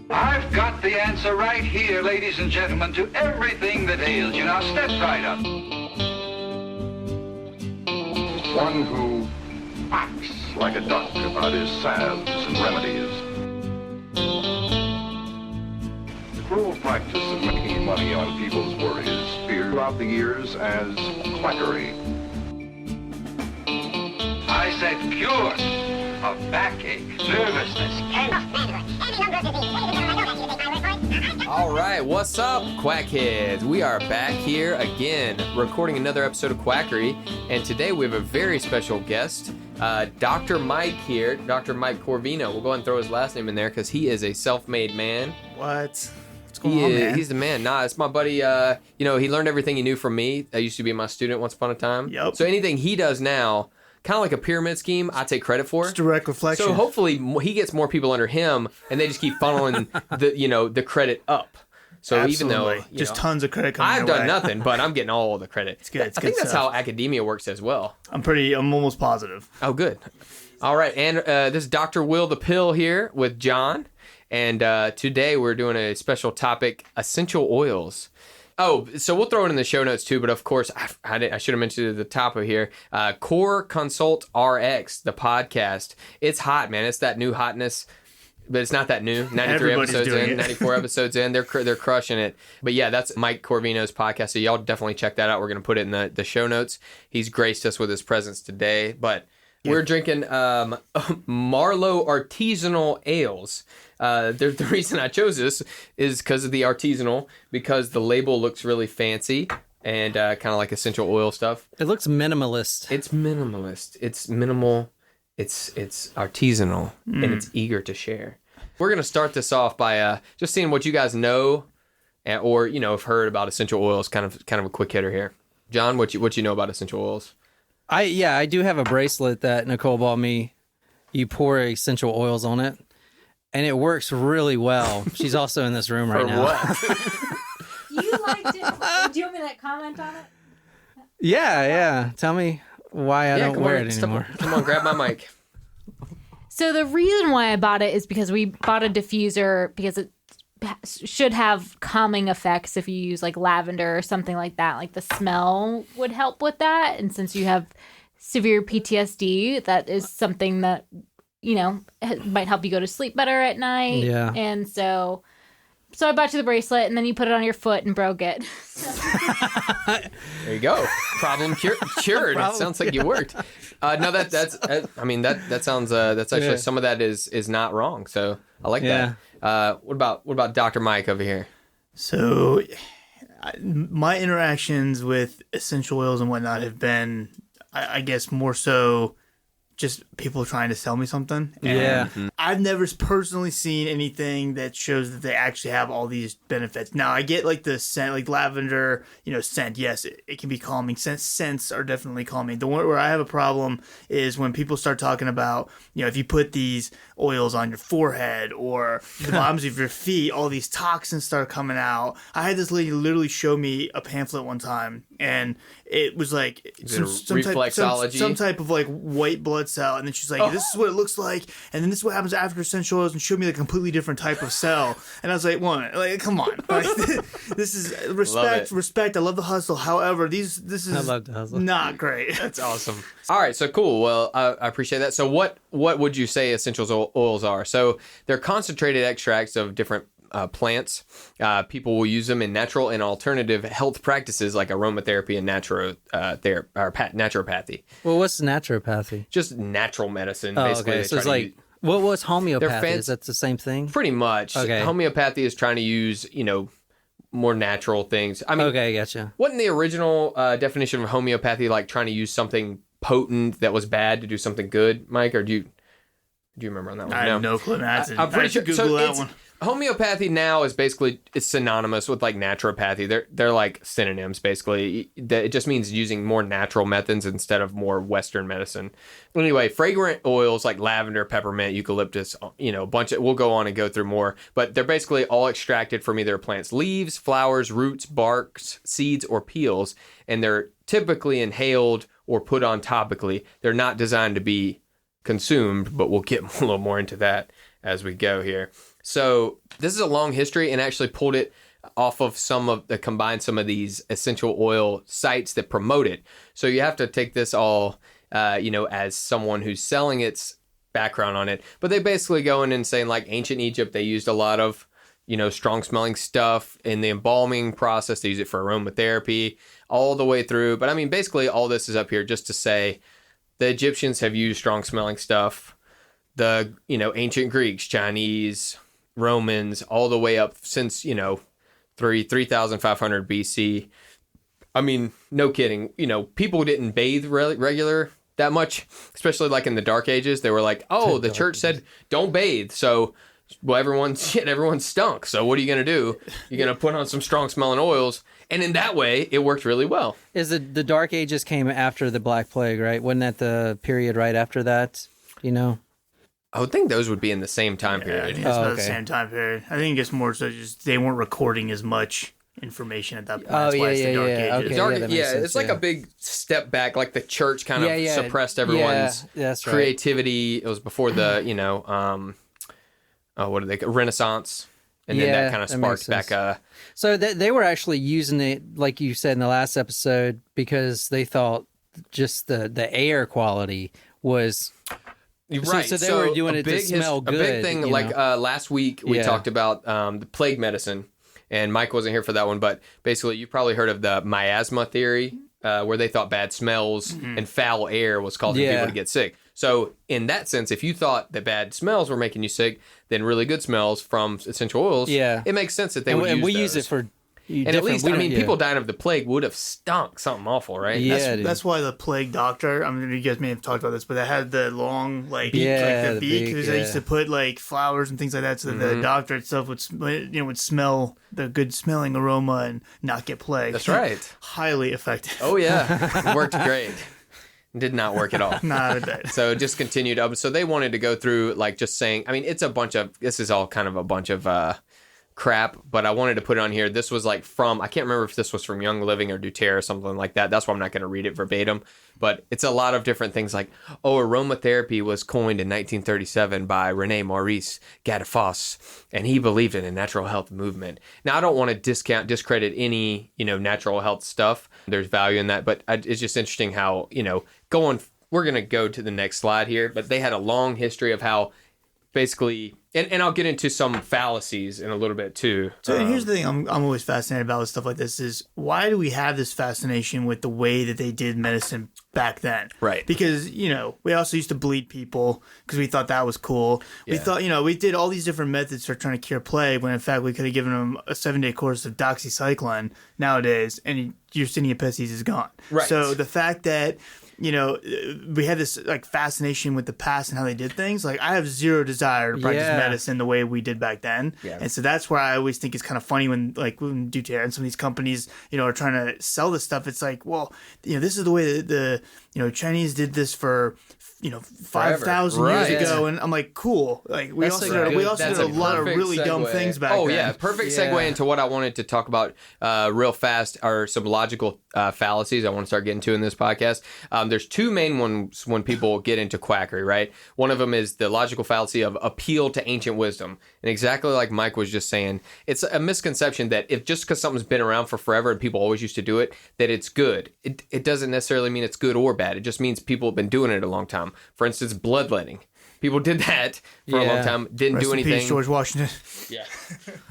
I've got the answer right here, ladies and gentlemen, to everything that ails you. Now step right up. One who acts like a doctor about his salves and remedies. The cruel practice of making money on people's worries feared throughout the years as quackery. I said cure of backache, nervousness, All right, what's up, Quackheads? We are back here again, recording another episode of Quackery, and today we have a very special guest, Dr. Mike here, Dr. Mike Corvino. We'll go ahead and throw his last name in there because he is a self-made man. What's going on, man? He's the man. Nah, it's my buddy. He learned everything he knew from me. I used to be my student once upon a time. Yep. So anything he does now, kind of like a pyramid scheme, I take credit for. It's direct reflection. So hopefully he gets more people under him, and they just keep funneling the credit up. So Absolutely. even though just tons of credit coming I've my done way. nothing, but I'm getting all the credit. It's good. It's I think good that's stuff. how academia works as well. I'm almost positive. Oh, good. All right, and this is Dr. Will the Pill here with John, and today we're doing a special topic: essential oils. Oh, so we'll throw it in the show notes too, but of course, I should have mentioned it at the top of here. Core Consult RX, the podcast. It's hot, man. It's that new hotness, but it's not that new. 93 Everybody's episodes doing in, it. 94 episodes in. They're crushing it. But yeah, that's Mike Corvino's podcast, so y'all definitely check that out. We're going to put it in the show notes. He's graced us with his presence today, but we're drinking Marlowe artisanal ales. The reason I chose this is because of the artisanal, because the label looks really fancy and kind of like essential oil stuff. It looks minimalist. It's minimalist. It's minimal. It's artisanal, and it's eager to share. We're gonna start this off by just seeing what you guys know, or have heard about essential oils. Kind of a quick hitter here. John, what you know about essential oils? I do have a bracelet that Nicole bought me. You pour essential oils on it, and it works really well. She's also in this room right now. You liked it. Do you want me to comment on it? Yeah. Tell me why I don't wear it anymore. Come on, grab my mic. So the reason why I bought it is because we bought a diffuser because it should have calming effects if you use like lavender or something like that. Like the smell would help with that. And since you have severe PTSD, that is something that, might help you go to sleep better at night. Yeah. And so I bought you the bracelet, and then you put it on your foot and broke it. There you go. Problem cured. It sounds like you worked. No, that's sounds that's actually some of that is not wrong. So I like that. What about Dr. Mike over here? So, my interactions with essential oils and whatnot have been, I guess, more so just people trying to sell me something. And I've never personally seen anything that shows that they actually have all these benefits. Now, I get like the scent, like lavender, scent. Yes, it can be calming. Scents are definitely calming. The one where I have a problem is when people start talking about, if you put these oils on your forehead or the bottoms of your feet, all these toxins start coming out. I had this lady literally show me a pamphlet one time, and it was like some type of like white blood cell, and then she's like, this is what it looks like, and then this is what happens after essential oils, and showed me like a completely different type of cell. And I was like, come on. Like, this is respect. I love the hustle. However, this is not great. That's awesome. All right, so cool. Well, I appreciate that. So what would you say essential oils are? So they're concentrated extracts of different plants. People will use them in natural and alternative health practices like aromatherapy and naturopathy. Well, what's naturopathy? Just natural medicine, Oh, basically. okay. So it's like, what was homeopathy? Is that the same thing? Pretty much. Okay. Homeopathy is trying to use, more natural things. I mean, okay, gotcha. Wasn't the original definition of homeopathy like trying to use something potent that was bad to do something good, Mike? Or do you remember on that one? I have no clue. I'm pretty sure. Google that one. Homeopathy now is basically, it's synonymous with like naturopathy. They're like synonyms basically. It just means using more natural methods instead of more Western medicine. Anyway, fragrant oils like lavender, peppermint, eucalyptus, a bunch of, we'll go on and go through more, but they're basically all extracted from either plants' leaves, flowers, roots, barks, seeds, or peels, and they're typically inhaled or put on topically. They're not designed to be consumed, but we'll get a little more into that as we go here. So this is a long history, and actually pulled it off of combined some of these essential oil sites that promote it. So you have to take this all, as someone who's selling its background on it. But they basically go in and saying, like, ancient Egypt, they used a lot of, strong smelling stuff in the embalming process. They use it for aromatherapy all the way through. But I mean, basically all this is up here just to say the Egyptians have used strong smelling stuff. The, ancient Greeks, Chinese, Romans, all the way up since, 3,500 BC. I mean, no kidding. People didn't bathe regular that much, especially like in the Dark Ages. They were like, oh, the church said don't bathe. So, well, everyone stunk. So what are you going to do? You're going to put on some strong smelling oils. And in that way, it worked really well. Is the Dark Ages came after the Black Plague, right? Wasn't that the period right after that? I would think those would be in the same time I period. think it's about the same time period. I think it's more so just they weren't recording as much information at that point. That's why it's the Dark Ages. Okay, It's like a big step back. Like the church kind of suppressed everyone's that's right. creativity. It was before the, what do they call Renaissance? And then that kind of sparked back. So they were actually using it, like you said in the last episode, because they thought just the air quality was... Right. So they were doing it to smell good. A big thing, last week we talked about the plague medicine, and Mike wasn't here for that one, but basically you probably heard of the miasma theory, where they thought bad smells and foul air was causing people to get sick. So in that sense, if you thought that bad smells were making you sick, then really good smells from essential oils, it makes sense that they would use those. And we use it for... And at least, people dying of the plague would have stunk something awful, right? Yeah, that's why the plague doctor, I mean, you guys may have talked about this, but they had the long, beak, the beak, because they used to put, flowers and things like that, so that the doctor itself would smell the good smelling aroma and not get plague. That's right. Highly effective. Oh, yeah. It worked great. Did not work at all. Not a bit. So it just continued up. So they wanted to go through, just saying, I mean, this is all kind of a bunch of... crap, but I wanted to put it on here. This was I can't remember if this was from Young Living or Duterre or something like that. That's why I'm not going to read it verbatim, but it's a lot of different things aromatherapy was coined in 1937 by Rene Maurice Gadefas, and he believed in a natural health movement. Now, I don't want to discredit any, natural health stuff. There's value in that, but it's just interesting how, we're going to go to the next slide here, but they had a long history of how basically, and I'll get into some fallacies in a little bit too. So here's the thing I'm always fascinated about with stuff like this is why do we have this fascination with the way that they did medicine back then? Right. Because, we also used to bleed people because we thought that was cool. We thought, we did all these different methods for trying to cure plague when in fact we could have given them a 7-day course of doxycycline nowadays and Yersinia pestis is gone. Right. So the fact that we had this fascination with the past and how they did things. I have zero desire to practice medicine the way we did back then. Yeah. And so that's where I always think it's kind of funny when Duterre and some of these companies, are trying to sell this stuff. It's this is the way that the Chinese did this for 5,000 years ago, and I'm like, cool. We also did a lot of really dumb things back then. Oh yeah, perfect segue into what I wanted to talk about real fast are some logical fallacies I want to start getting to in this podcast. There's two main ones when people get into quackery, right? One of them is the logical fallacy of appeal to ancient wisdom, and exactly like Mike was just saying, it's a misconception that if just because something's been around for forever and people always used to do it, that it's good. It doesn't necessarily mean it's good or bad. It just means people have been doing it a long time. For instance, bloodletting. People did that for a long time. Didn't Rest do in anything. peace, George Washington. Yeah.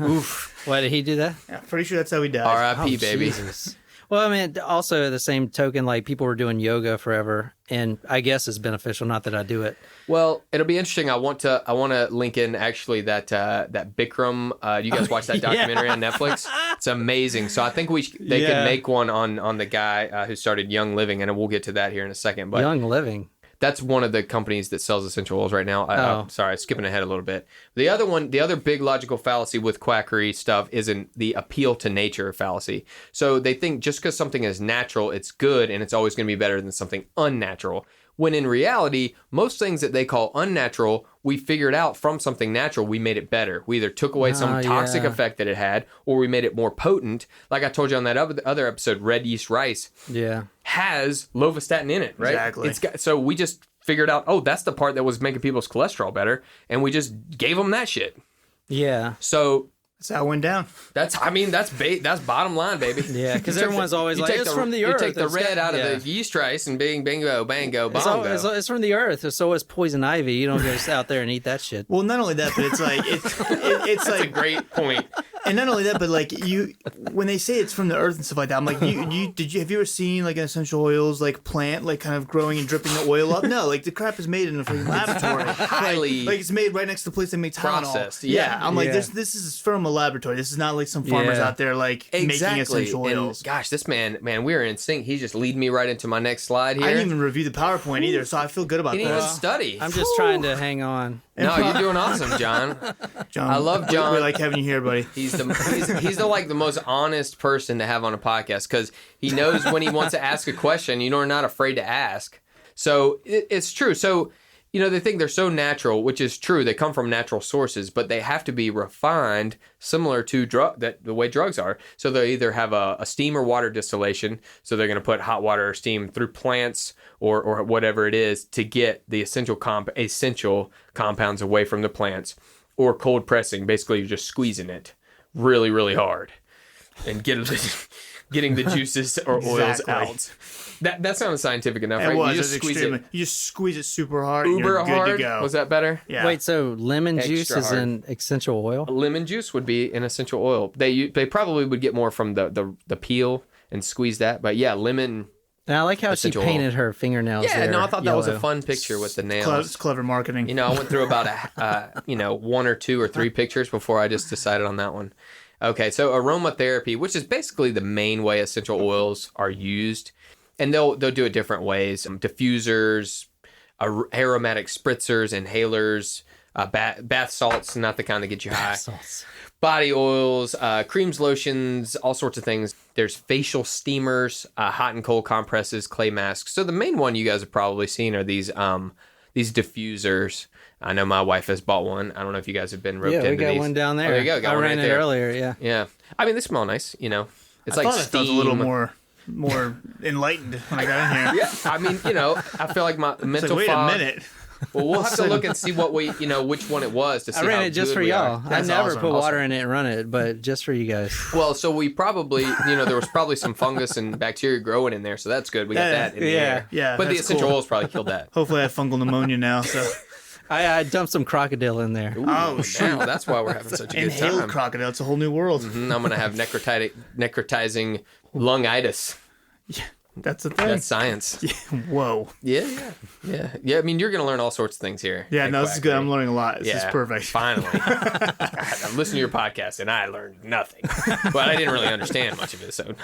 Oof. Why did he do that? Yeah, pretty sure that's how he died. R.I.P. baby. Jesus. Well, I mean, also the same token, people were doing yoga forever, and I guess it's beneficial. Not that I do it. Well, it'll be interesting. I want to link in actually that Bikram. You guys watch that documentary on Netflix? It's amazing. So I think they could make one on the guy who started Young Living, and we'll get to that here in a second. But Young Living. That's one of the companies that sells essential oils right now. I'm sorry, skipping ahead a little bit. The other big logical fallacy with quackery stuff is in the appeal to nature fallacy. So they think just because something is natural, it's good, and it's always going to be better than something unnatural. When in reality, most things that they call unnatural, we figured out from something natural, we made it better. We either took away some toxic effect that it had, or we made it more potent. Like I told you on that other episode, red yeast rice has lovastatin in it, right? Exactly. So we just figured out, that's the part that was making people's cholesterol better, and we just gave them that shit. Yeah. So That's how it went down. that's bottom line, baby. Yeah, because everyone's always You like, take it's the- from the you earth. take the It's red got- out yeah. of the yeast rice and bingo, bango, It's, all, bongo. it's from the earth. So is poison ivy. You don't go out there and eat that shit. Well, not only that, but it's like it's That's a like, great point. and not only that, but like when they say it's from the earth and stuff like that, I'm like, have you ever seen like an essential oils like plant like kind of growing and dripping the oil up? No, like the crap is made in a freaking laboratory. Highly like it's made right next to the place they make Tylenol. processed, Yeah, I'm like, Yeah. this is from a laboratory. This is not like some farmers Yeah. out there like making essential And oils. gosh, this man, we are in sync. He's just leading me right into my next slide here. I didn't even review the PowerPoint either, so I feel good about He didn't even that. study. I'm just trying to hang on. No, you're doing awesome, John. John, I love John. We like having you here, buddy. He's the most honest person to have on a podcast because he knows when he wants to ask a question. You know, are not afraid to ask. So it's true. So they think they're so natural, which is true. They come from natural sources, but they have to be refined, similar to the way drugs are. So they either have a steam or water distillation. So they're going to put hot water or steam through plants or whatever it is to get the essential compounds away from the plants, or cold pressing. Basically, you're just squeezing it really, really hard and getting the juices or oils Exactly. out. That sounds scientific enough, It right? was. You just squeeze it You just squeeze it super hard. and uber you're good hard. to go. Was that better? Yeah. Wait, so lemon Extra juice is hard. an essential oil? Lemon juice would be an essential oil. They probably would get more from the peel and squeeze that, but yeah, lemon. And I like how she Essential oil. painted her fingernails. Yeah, there no, I thought that was a yellow. fun picture with the It's nails. clever marketing. I went through about one or two or three pictures before I just decided on that one. Okay, so aromatherapy, which is basically the main way essential oils are used, and they'll do it different ways. Diffusers, aromatic spritzers, inhalers, bath salts, not the kind that get you high. Salts. Body oils, creams, lotions, all sorts of things. There's facial steamers, hot and cold compresses, clay masks. So the main one you guys have probably seen are these diffusers. I know my wife has bought one. I don't know if you guys have been roped Yeah, into we got these. one down there. Oh, there you go. Got I one ran right it there. earlier, yeah. Yeah. I mean, they smell nice, It's I like thought steam. I felt a little more enlightened when I got in here. Yeah, I mean, I feel like my It's mental like, wait fog. a minute. Well, we'll have to look and see what which one it was to see I ran how it just good for we y'all. are. I That's never awesome. put water in it and run it, but just for you guys. Well, so we probably, there was probably some fungus and bacteria growing in there, so that's good. We got Yeah, that in the yeah, air. yeah, But the that's essential cool. oils probably killed that. Hopefully I have fungal pneumonia now. So I dumped some crocodile in there. oh shoot, Now, that's why we're having such a good inhaled time. crocodile. It's a whole new world. I'm going to have necrotizing lungitis. That's the thing. That's science. Whoa. Yeah. I mean, you're going to learn all sorts of things here. Yeah, at no, this is good. Quackery. I'm learning a lot. This is perfect. Finally. God, I'm listening to your podcast and I learned nothing. But I didn't really understand much of it. So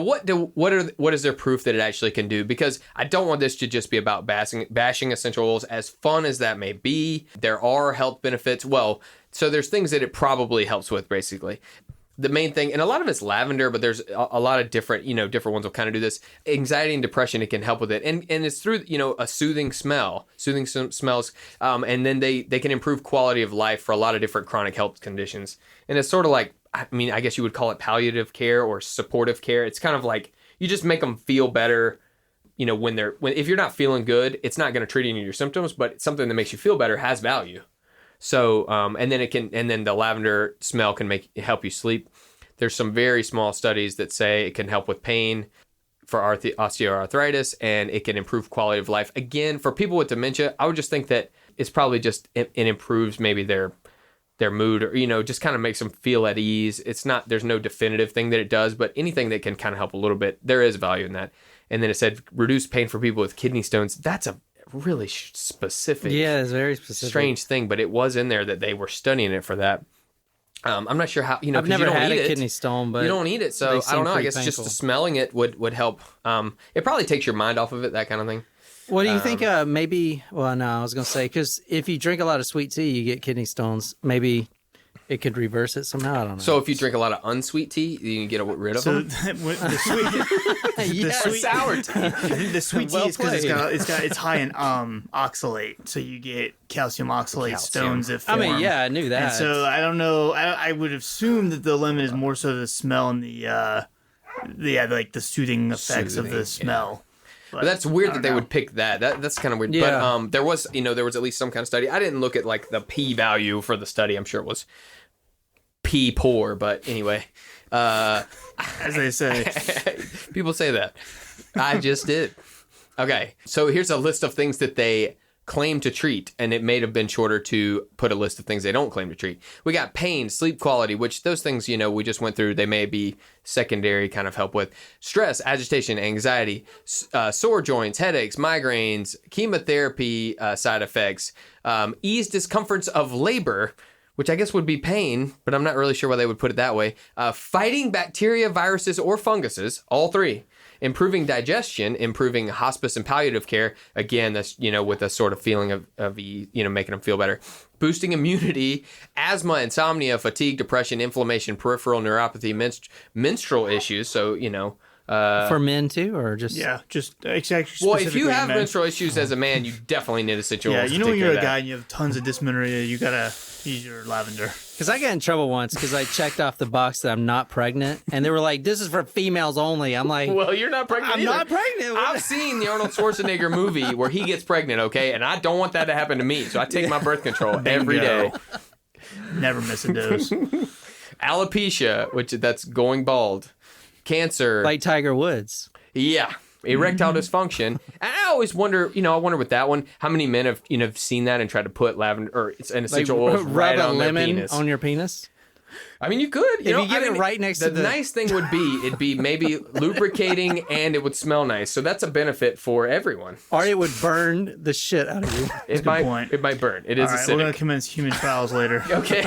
what is there proof that it actually can do? Because I don't want this to just be about bashing essential oils. As fun as that may be, there are health benefits. Well, so there's things that it probably helps with, basically. The main thing, and a lot of it's lavender, but there's a lot of different ones will kind of do this. Anxiety and depression, it can help with it. And it's through, a soothing smells. And then they can improve quality of life for a lot of different chronic health conditions. And it's sort of like, I guess you would call it palliative care or supportive care. It's kind of like, you just make them feel better, if you're not feeling good, it's not going to treat any of your symptoms, but something that makes you feel better has value. So, and then the lavender smell can help you sleep. There's some very small studies that say it can help with pain for osteoarthritis, and it can improve quality of life. Again, for people with dementia, I would just think that it's probably just, it improves maybe their mood, or, just kind of makes them feel at ease. There's no definitive thing that it does, but anything that can kind of help a little bit, there is value in that. And then it said reduce pain for people with kidney stones. That's a really specific, Yeah, it's very specific. strange thing, but it was in there that they were studying it for that. I'm not sure how, I've 'cause never you don't had eat a it. kidney stone, but You don't eat it, so they I seem don't know. I pretty guess just painful. smelling it would help. It probably takes your mind off of it, that kind of thing. What do you think? Maybe. Well, no, I was gonna say because if you drink a lot of sweet tea, you get kidney stones. Maybe it could reverse it somehow. I don't know. So if you drink a lot of unsweet tea, you can get rid of So them. the sweet, yeah, sweet- sour tea. I think the sweet tea Well is because played. it's high in oxalate, so you get calcium oxalate Calcium. stones that I form. mean, yeah, I knew that. And so I don't know. I would assume that the lemon is more so the smell and the soothing effects of the smell. But that's weird that they would pick that. That's kind of weird. Yeah. But there was at least some kind of study. I didn't look at like the p value for the study. I'm sure it was p poor, but anyway. As they say. People say that. I just did. Okay, so here's a list of things that they claim to treat, and it may have been shorter to put a list of things they don't claim to treat. We got pain, sleep quality, which those things, we just went through. They may be secondary kind of help with. Stress, agitation, anxiety, sore joints, headaches, migraines, chemotherapy side effects, ease discomforts of labor, which I guess would be pain, but I'm not really sure why they would put it that way. Fighting bacteria, viruses, or funguses, all three. Improving digestion, improving hospice and palliative care. Again, that's, with a sort of feeling of making them feel better. Boosting immunity, asthma, insomnia, fatigue, depression, inflammation, peripheral neuropathy, menstrual issues. So, for men too, or just exactly. Well, if you have menstrual issues as a man, you definitely need a situation. Yeah, when you're a guy and you have tons of dysmenorrhea, you gotta use your lavender. Because I got in trouble once because I checked off the box that I'm not pregnant, and they were like, "This is for females only." I'm like, "Well, you're not pregnant. I'm not pregnant." I've seen the Arnold Schwarzenegger movie where he gets pregnant, okay, and I don't want that to happen to me, so I take my birth control every day. Never miss a dose. Alopecia, that's going bald. Cancer, like Tiger Woods. Yeah. Erectile dysfunction. And I always wonder, I wonder with that one, how many men have seen that and tried to put lavender or an essential oil right on their penis. On your penis? I mean, you could. If you get it right next to the... nice thing would be, it'd be maybe lubricating and it would smell nice. So that's a benefit for everyone. Or it would burn the shit out of you. It might burn. It is acidic. We're going to commence human trials later. Okay.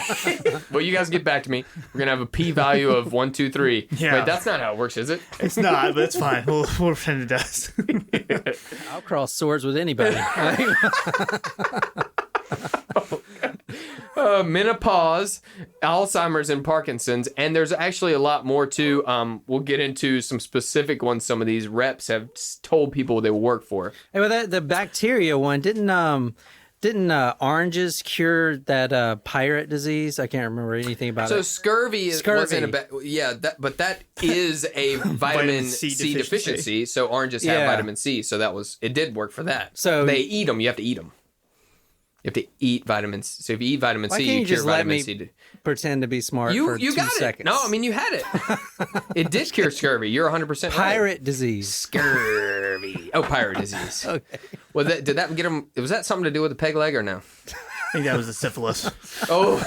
Well, you guys get back to me. We're going to have a p-value of 1, 2, 3. Yeah. Wait, that's not how it works, is it? It's not, but it's fine. We'll pretend it does. I'll cross swords with anybody. Menopause, Alzheimer's, and Parkinson's, and there's actually a lot more too. We'll get into some specific ones. Some of these reps have told people they will work for. Hey, well, the bacteria one didn't oranges cure that pirate disease? I can't remember anything about it. So scurvy wasn't but that is a vitamin C deficiency. So oranges have vitamin C. So it did work for that. So they eat them. You have to eat them. You have to eat vitamins. So if you eat vitamin C, you cure vitamin C. Pretend to be smart for 2 seconds. No, I mean, you had it. It did cure scurvy. You're 100% right. Pirate disease. Scurvy. Oh, pirate disease. Okay. Well, did that get him? Was that something to do with the peg leg or no? I think that was the syphilis. Oh,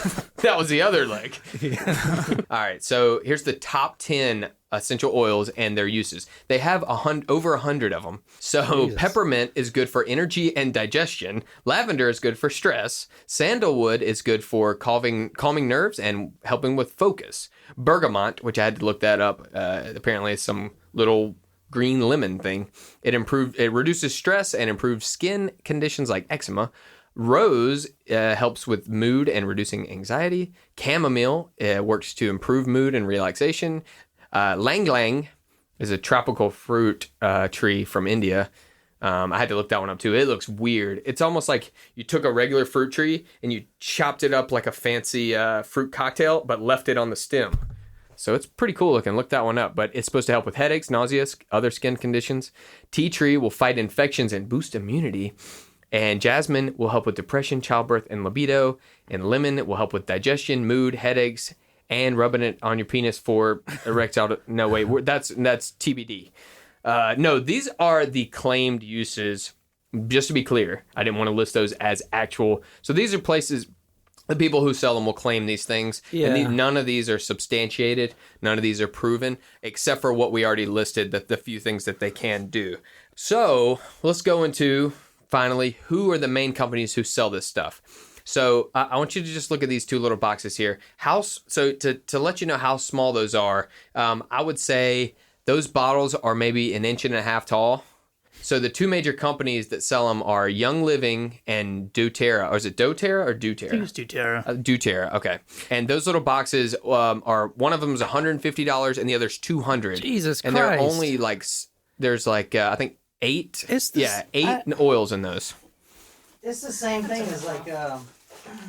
that was the other leg. Yeah. All right. So here's the top 10 essential oils and their uses. They have over 100 of them. So peppermint is good for energy and digestion. Lavender is good for stress. Sandalwood is good for calming nerves and helping with focus. Bergamot, which I had to look that up, apparently it's some little green lemon thing. It reduces stress and improves skin conditions like eczema. Rose helps with mood and reducing anxiety. Chamomile works to improve mood and relaxation. Lang Lang is a tropical fruit tree from India. I had to look that one up too. It looks weird. It's almost like you took a regular fruit tree and you chopped it up like a fancy fruit cocktail, but left it on the stem. So it's pretty cool looking. Look that one up. But it's supposed to help with headaches, nausea, other skin conditions. Tea tree will fight infections and boost immunity. And jasmine will help with depression, childbirth, and libido. And lemon will help with digestion, mood, headaches, and rubbing it on your penis for erectile. No, wait, that's TBD. No, these are the claimed uses. Just to be clear, I didn't want to list those as actual. So these are places, the people who sell them will claim these things. Yeah. And none of these are substantiated. None of these are proven, except for what we already listed, the few things that they can do. So let's go into, finally, who are the main companies who sell this stuff? So I want you to just look at these two little boxes here. So to let you know how small those are, I would say those bottles are maybe 1.5 inches tall. So the two major companies that sell them are Young Living and doTERRA. Or is it doTERRA or doTERRA? I think it's doTERRA. doTERRA, okay. And those little boxes are, one of them is $150 and the other's $200. Jesus Christ. And they're only there's I think 8. Eight oils in those. It's the same thing as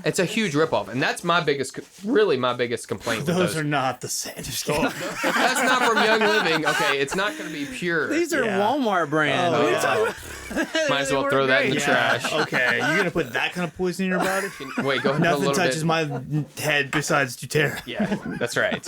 It's a huge ripoff, and that's my biggest complaint with Those those. are not the same. Just kidding. If that's not from Young Living, okay, it's not going to be pure. These are Yeah. Walmart brand. Oh, What are you yeah. talking about? Might as well They throw work that in the great. trash. Okay, you're gonna put that kind of poison in your body? Wait, go ahead and put a Nothing little touches bit. my head besides Doterra. Yeah, that's right.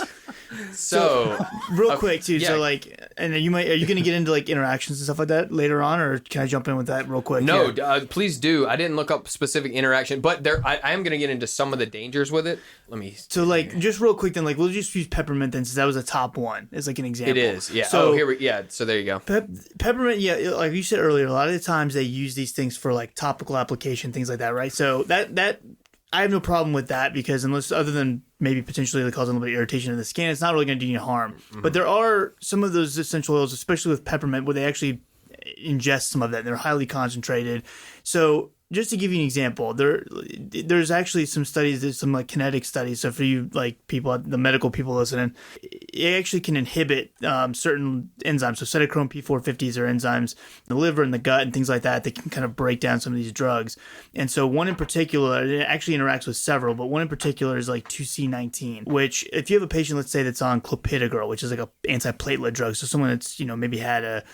So, Real quick too. yeah. So like, and are you gonna get into like interactions and stuff like that later on, or can I jump in with that real quick? no, Yeah. please do. I didn't look up specific interaction, but I am going to get into some of the dangers with it. Let me. So like, just real quick then, like, we'll just use peppermint then, since that was the top one. As like an example. It is, yeah. So So there you go. peppermint, yeah, like you said earlier, a lot of the times they use these things for like topical application, things like that, right? So that I have no problem with that, because unless, other than maybe potentially causing a little bit of irritation in the skin, it's not really going to do you harm. Mm-hmm. But there are some of those essential oils, especially with peppermint, where they actually ingest some of that. They're highly concentrated. So just to give you an example, there's actually some studies, there's some like kinetic studies. So for you like people, the medical people listening, it actually can inhibit certain enzymes. So cytochrome P450s are enzymes in the liver and the gut and things like that that can kind of break down some of these drugs. And so one in particular, it actually interacts with several, but one in particular is like 2C19, which if you have a patient, let's say, that's on clopidogrel, which is like a antiplatelet drug. So someone that's, maybe had a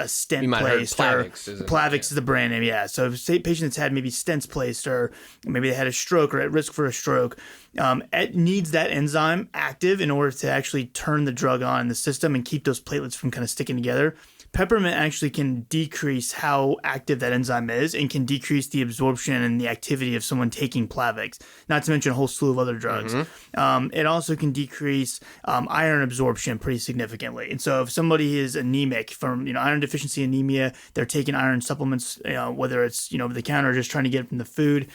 stent You might have heard placed, Plavix, or isn't it? Plavix is the brand name. Yeah. So if say a patient that's had maybe stents placed, or maybe they had a stroke or at risk for a stroke, it needs that enzyme active in order to actually turn the drug on in the system and keep those platelets from kind of sticking together. Peppermint actually can decrease how active that enzyme is and can decrease the absorption and the activity of someone taking Plavix, not to mention a whole slew of other drugs. It also can decrease iron absorption pretty significantly. And so if somebody is anemic from iron deficiency anemia, they're taking iron supplements, whether it's over the counter or just trying to get it from the food,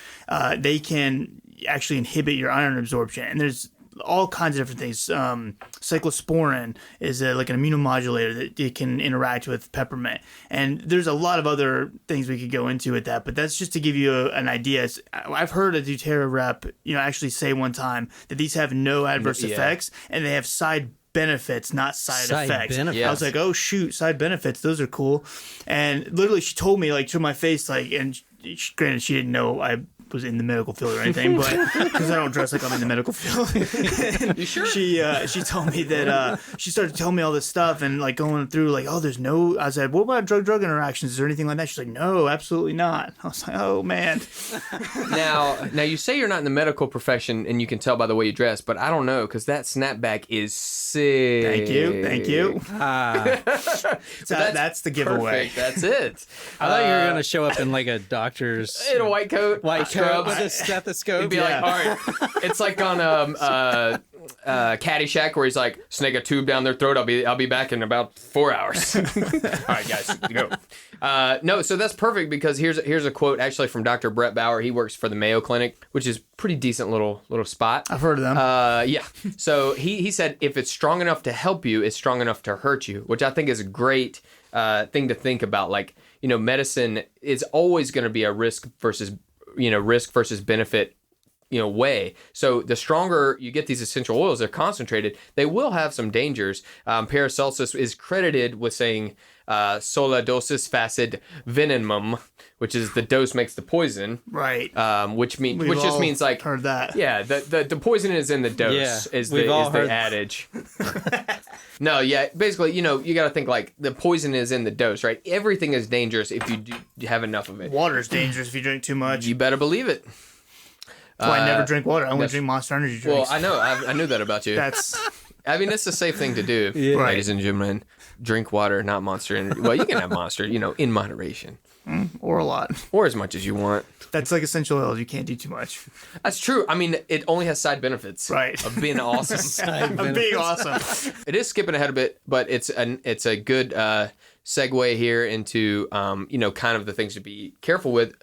they can actually inhibit your iron absorption. And there's all kinds of different things. Cyclosporin is like an immunomodulator that it can interact with peppermint. And there's a lot of other things we could go into with that, but that's just to give you an idea. I've heard a Doterra rep, actually say one time that these have no adverse effects, and they have side benefits, not side effects. Benefits. I was like, oh shoot, side benefits, those are cool. And literally she told me to my face, and granted she didn't know I was in the medical field or anything, but because I don't dress like I'm in the medical field. You sure? She told me that she started telling me all this stuff and going through oh, there's no. I said, what about drug interactions? Is there anything like that? She's like, no, absolutely not. I was like, oh man. Now you say you're not in the medical profession, and you can tell by the way you dress, but I don't know, because that snapback is sick. Thank you. That's the giveaway. Perfect. That's it. I thought you were gonna show up in a doctor's In a white coat, scrubs. with a stethoscope. He'd be like, all right, it's like on Caddyshack, where he's like, snake a tube down their throat. I'll be back in about 4 hours. All right, guys, go. No, so that's perfect, because here's a quote actually from Dr. Brett Bauer. He works for the Mayo Clinic, which is pretty decent little spot. I've heard of them. Yeah. So he said, if it's strong enough to help you, it's strong enough to hurt you, which I think is a great thing to think about. Medicine is always going to be a risk versus benefit way. So the stronger you get these essential oils, they're concentrated, they will have some dangers. Paracelsus is credited with saying sola dosis facit venenum, which is the dose makes the poison. Right. Which We've just all means heard that. Yeah, the poison is in the dose. Yeah, is we've all the heard adage. No, yeah, basically, you got to think the poison is in the dose, right? Everything is dangerous if you do have enough of it. Water's dangerous if you drink too much. You better believe it. That's why I never drink water. I only that's- drink Monster Energy Well, drinks. I know. I knew that about you. That's It's a safe thing to do, Right. ladies and gentlemen. Drink water, not Monster Energy. Well, you can have Monster, in moderation, or a lot. or as much as you want. That's like essential oils. You can't do too much. That's true. I mean, it only has side benefits, Right. of being awesome. I'm being awesome. It is skipping ahead a bit, but it's a good segue here into kind of the things to be careful with.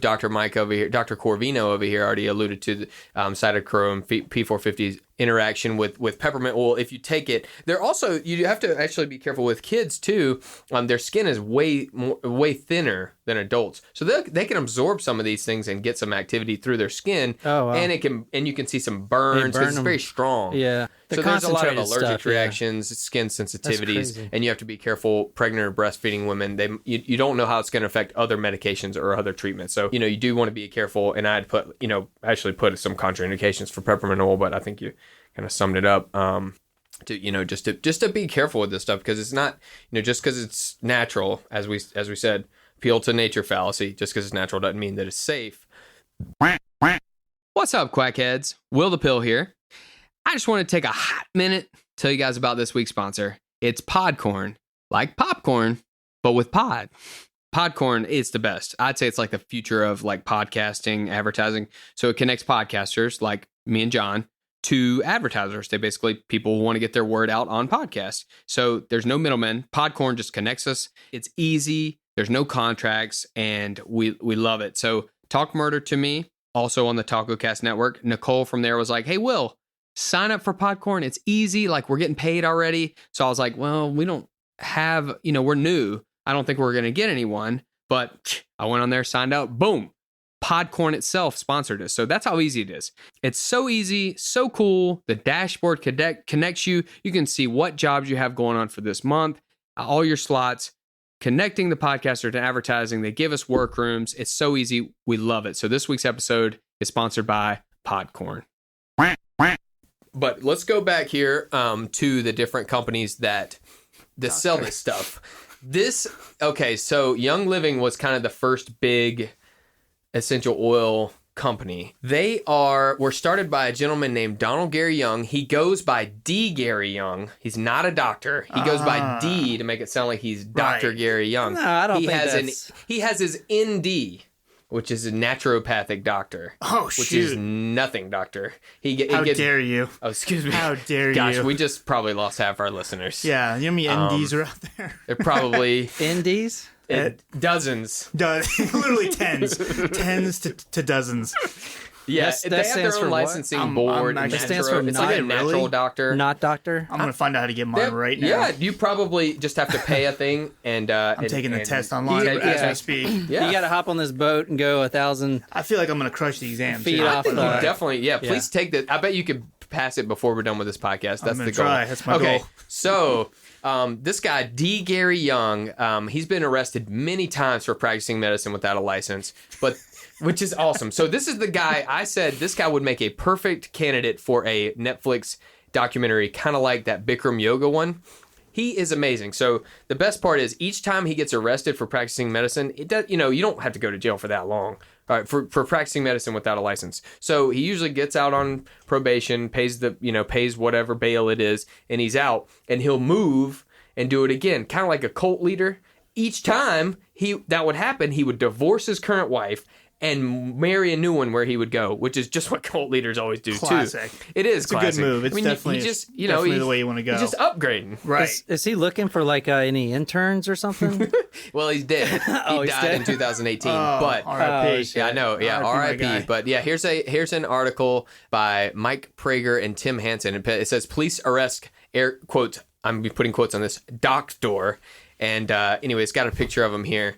Dr. Mike over here, Dr. Corvino over here already alluded to the cytochrome P450s interaction with peppermint oil if you take it. They're also, you have to actually be careful with kids too. Their skin is way thinner than adults, so they can absorb some of these things and get some activity through their skin. Oh, wow. And you can see some burns because it's very strong. Yeah. So there's a lot of allergic stuff, reactions, skin sensitivities, crazy. and you have to be careful. Pregnant or breastfeeding women, you don't know how it's going to affect other medications or other treatments. So you do want to be careful. And I'd put actually put some contraindications for peppermint oil, but I think you kind of summed it up. Just to be careful with this stuff, because it's not just because it's natural, as we said, appeal to nature fallacy. Just because it's natural doesn't mean that it's safe. What's up, quackheads? Will the Pill here. I just want to take a hot minute to tell you guys about this week's sponsor. It's Podcorn, like popcorn, but with pod. Podcorn is the best. I'd say it's like the future of like podcasting, advertising. So it connects podcasters like me and John to advertisers. They basically, people want to get their word out on podcasts. So there's no middleman. Podcorn just connects us. It's easy. There's no contracts, and we love it. So talk murder to me, also on the TacoCast network. Nicole from there was like, hey, Will, sign up for Podcorn. It's easy. Like, we're getting paid already. So I was like, well, we don't have, we're new. I don't think we're going to get anyone. But I went on there, signed up. Boom. Podcorn itself sponsored us. So that's how easy it is. It's so easy, so cool. The dashboard connects you. You can see what jobs you have going on for this month, all your slots, connecting the podcaster to advertising. They give us workrooms. It's so easy. We love it. So this week's episode is sponsored by Podcorn. But let's go back here to the different companies that sell this stuff. So Young Living was kind of the first big essential oil company. They were started by a gentleman named Donald Gary Young. He goes by D. Gary Young. He's not a doctor. He goes by D to make it sound like he's Dr. Gary Young. No, I don't he think has he has his ND, which is a naturopathic doctor. Oh, which shoot. is nothing doctor. How dare you? Oh, excuse me. How dare you? Gosh, we just probably lost half our listeners. Yeah, you know how many NDs are out there? They're probably Indies? dozens. Literally tens to dozens. Yeah, That they have stands their for own what? licensing board. actually- It stands for it's like a natural really? doctor. Not doctor? I'm gonna find out how to get mine right now. Yeah, you probably just have to pay a thing, and I'm taking the test online Yeah. as we speak. Yeah, You got to hop on this boat and go 1,000. I feel like I'm gonna crush the exam. Feet too. off I think the- you definitely. Yeah, please take the. I bet you could pass it before we're done with this podcast. That's gonna the goal. try. That's my okay, goal. so this guy D. Gary Young, he's been arrested many times for practicing medicine without a license, which is awesome. So this is the guy I said this guy would make a perfect candidate for a Netflix documentary, kind of like that Bikram yoga one. He is amazing. So the best part is each time he gets arrested for practicing medicine, it does, you don't have to go to jail for that long. All right, for practicing medicine without a license. So he usually gets out on probation, pays whatever bail it is, and he's out, and he'll move and do it again, kind of like a cult leader. Each time that would happen, he would divorce his current wife and marry a new one where he would go, which is just what cult leaders always do Classic. too. It is It's a classic. good move. It's definitely, definitely the way you want to go. He's just upgrading. Right. Is he looking for like any interns or something? Well, he's dead. He he's died dead? in 2018. Oh, but R.I.P. yeah, I know. Yeah, R.I.P. my R.I.P. guy. But yeah, here's an article by Mike Prager and Tim Hansen. It says police arrest air quote. I'm putting quotes on this doctor. And anyway, it's got a picture of him here.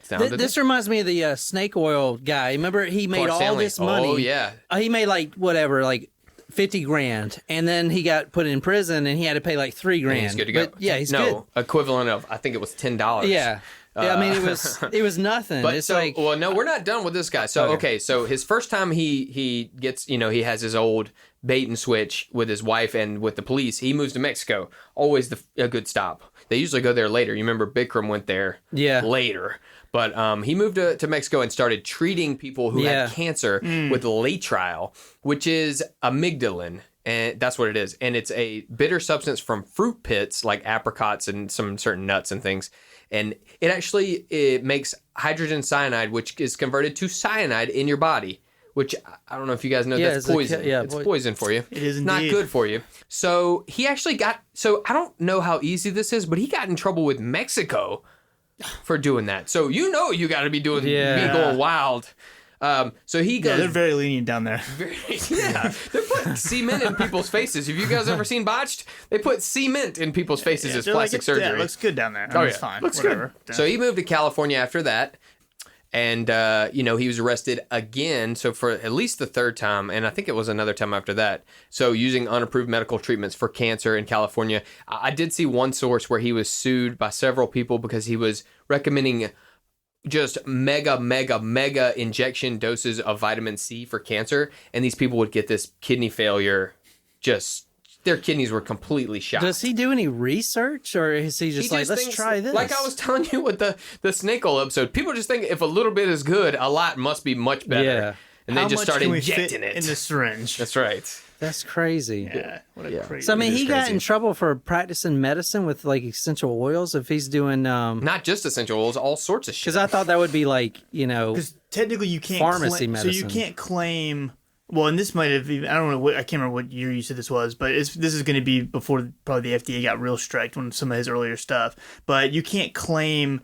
This reminds me of the snake oil guy. Remember, he made Clark all Stanley. this money. Oh yeah. He made like 50 grand, and then he got put in prison, and he had to pay like $3 grand. He's good to go. But, yeah, he's good. Equivalent of I think it was $10. Yeah. Yeah, I mean, it was nothing. But it's no, we're not done with this guy. So okay, so his first time he gets, he has his old bait and switch with his wife and with the police. He moves to Mexico. Always a good stop. They usually go there later. You remember Bikram went there later. But he moved to Mexico and started treating people who had cancer with Laetrile, which is amygdalin. And that's what it is. And it's a bitter substance from fruit pits like apricots and some certain nuts and things. And it makes hydrogen cyanide, which is converted to cyanide in your body, which I don't know if you guys know that's poison. It's poison for you. It is indeed. Not good for you. So he actually I don't know how easy this is, but he got in trouble with Mexico for doing that. So you got to be going wild. So he goes. Yeah, they're very lenient down there. Yeah, they're putting cement in people's faces. Have you guys ever seen Botched? They put cement in people's faces as They're plastic surgery. Yeah, it looks good down there. I mean, it's fine. Looks Whatever. good. So he moved to California after that. And, he was arrested again. So for at least the third time, and I think it was another time after that. So using unapproved medical treatments for cancer in California. I did see one source where he was sued by several people because he was recommending just mega injection doses of vitamin C for cancer. And these people would get this kidney failure, their kidneys were completely shot. Does he do any research, or is he just let's thinks, try this? Like I was telling you with the snake oil episode, people just think if a little bit is good, a lot must be much better. Yeah. And they just start injecting it it. in the syringe. That's right. That's crazy. Yeah. What a crazy. So, I mean, he got crazy. in trouble for practicing medicine with, like, essential oils if he's doing... Not just essential oils, all sorts of shit. Because I thought that would be, like, Because technically you can't pharmacy medicine. So you medicine. can't claim... Well, and this might have even... I don't know I can't remember what year you said this was, but this is going to be before probably the FDA got real strict on some of his earlier stuff. But you can't claim,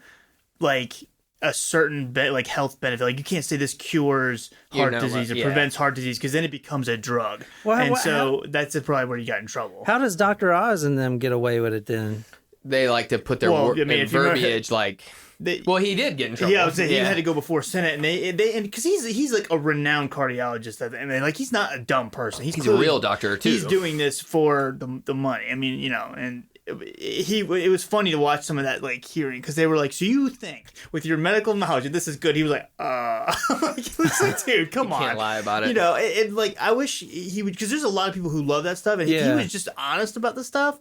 like... a certain health benefit. Like you can't say this cures heart disease or prevents heart disease because then it becomes a drug. Well, that's probably where you got in trouble. How does Dr. Oz and them get away with it then? They like to put their verbiage he did get in trouble. Yeah, I was saying he had to go before Senate, and they because he's like a renowned cardiologist, and he's not a dumb person. He's a real doctor too. He's doing this for the money. I mean, and it was funny to watch some of that hearing because they were like, so you think with your medical knowledge this is good? He was like, it was like, dude, come on, can't lie about it. I wish he would, because there's a lot of people who love that stuff, and if he was just honest about the stuff,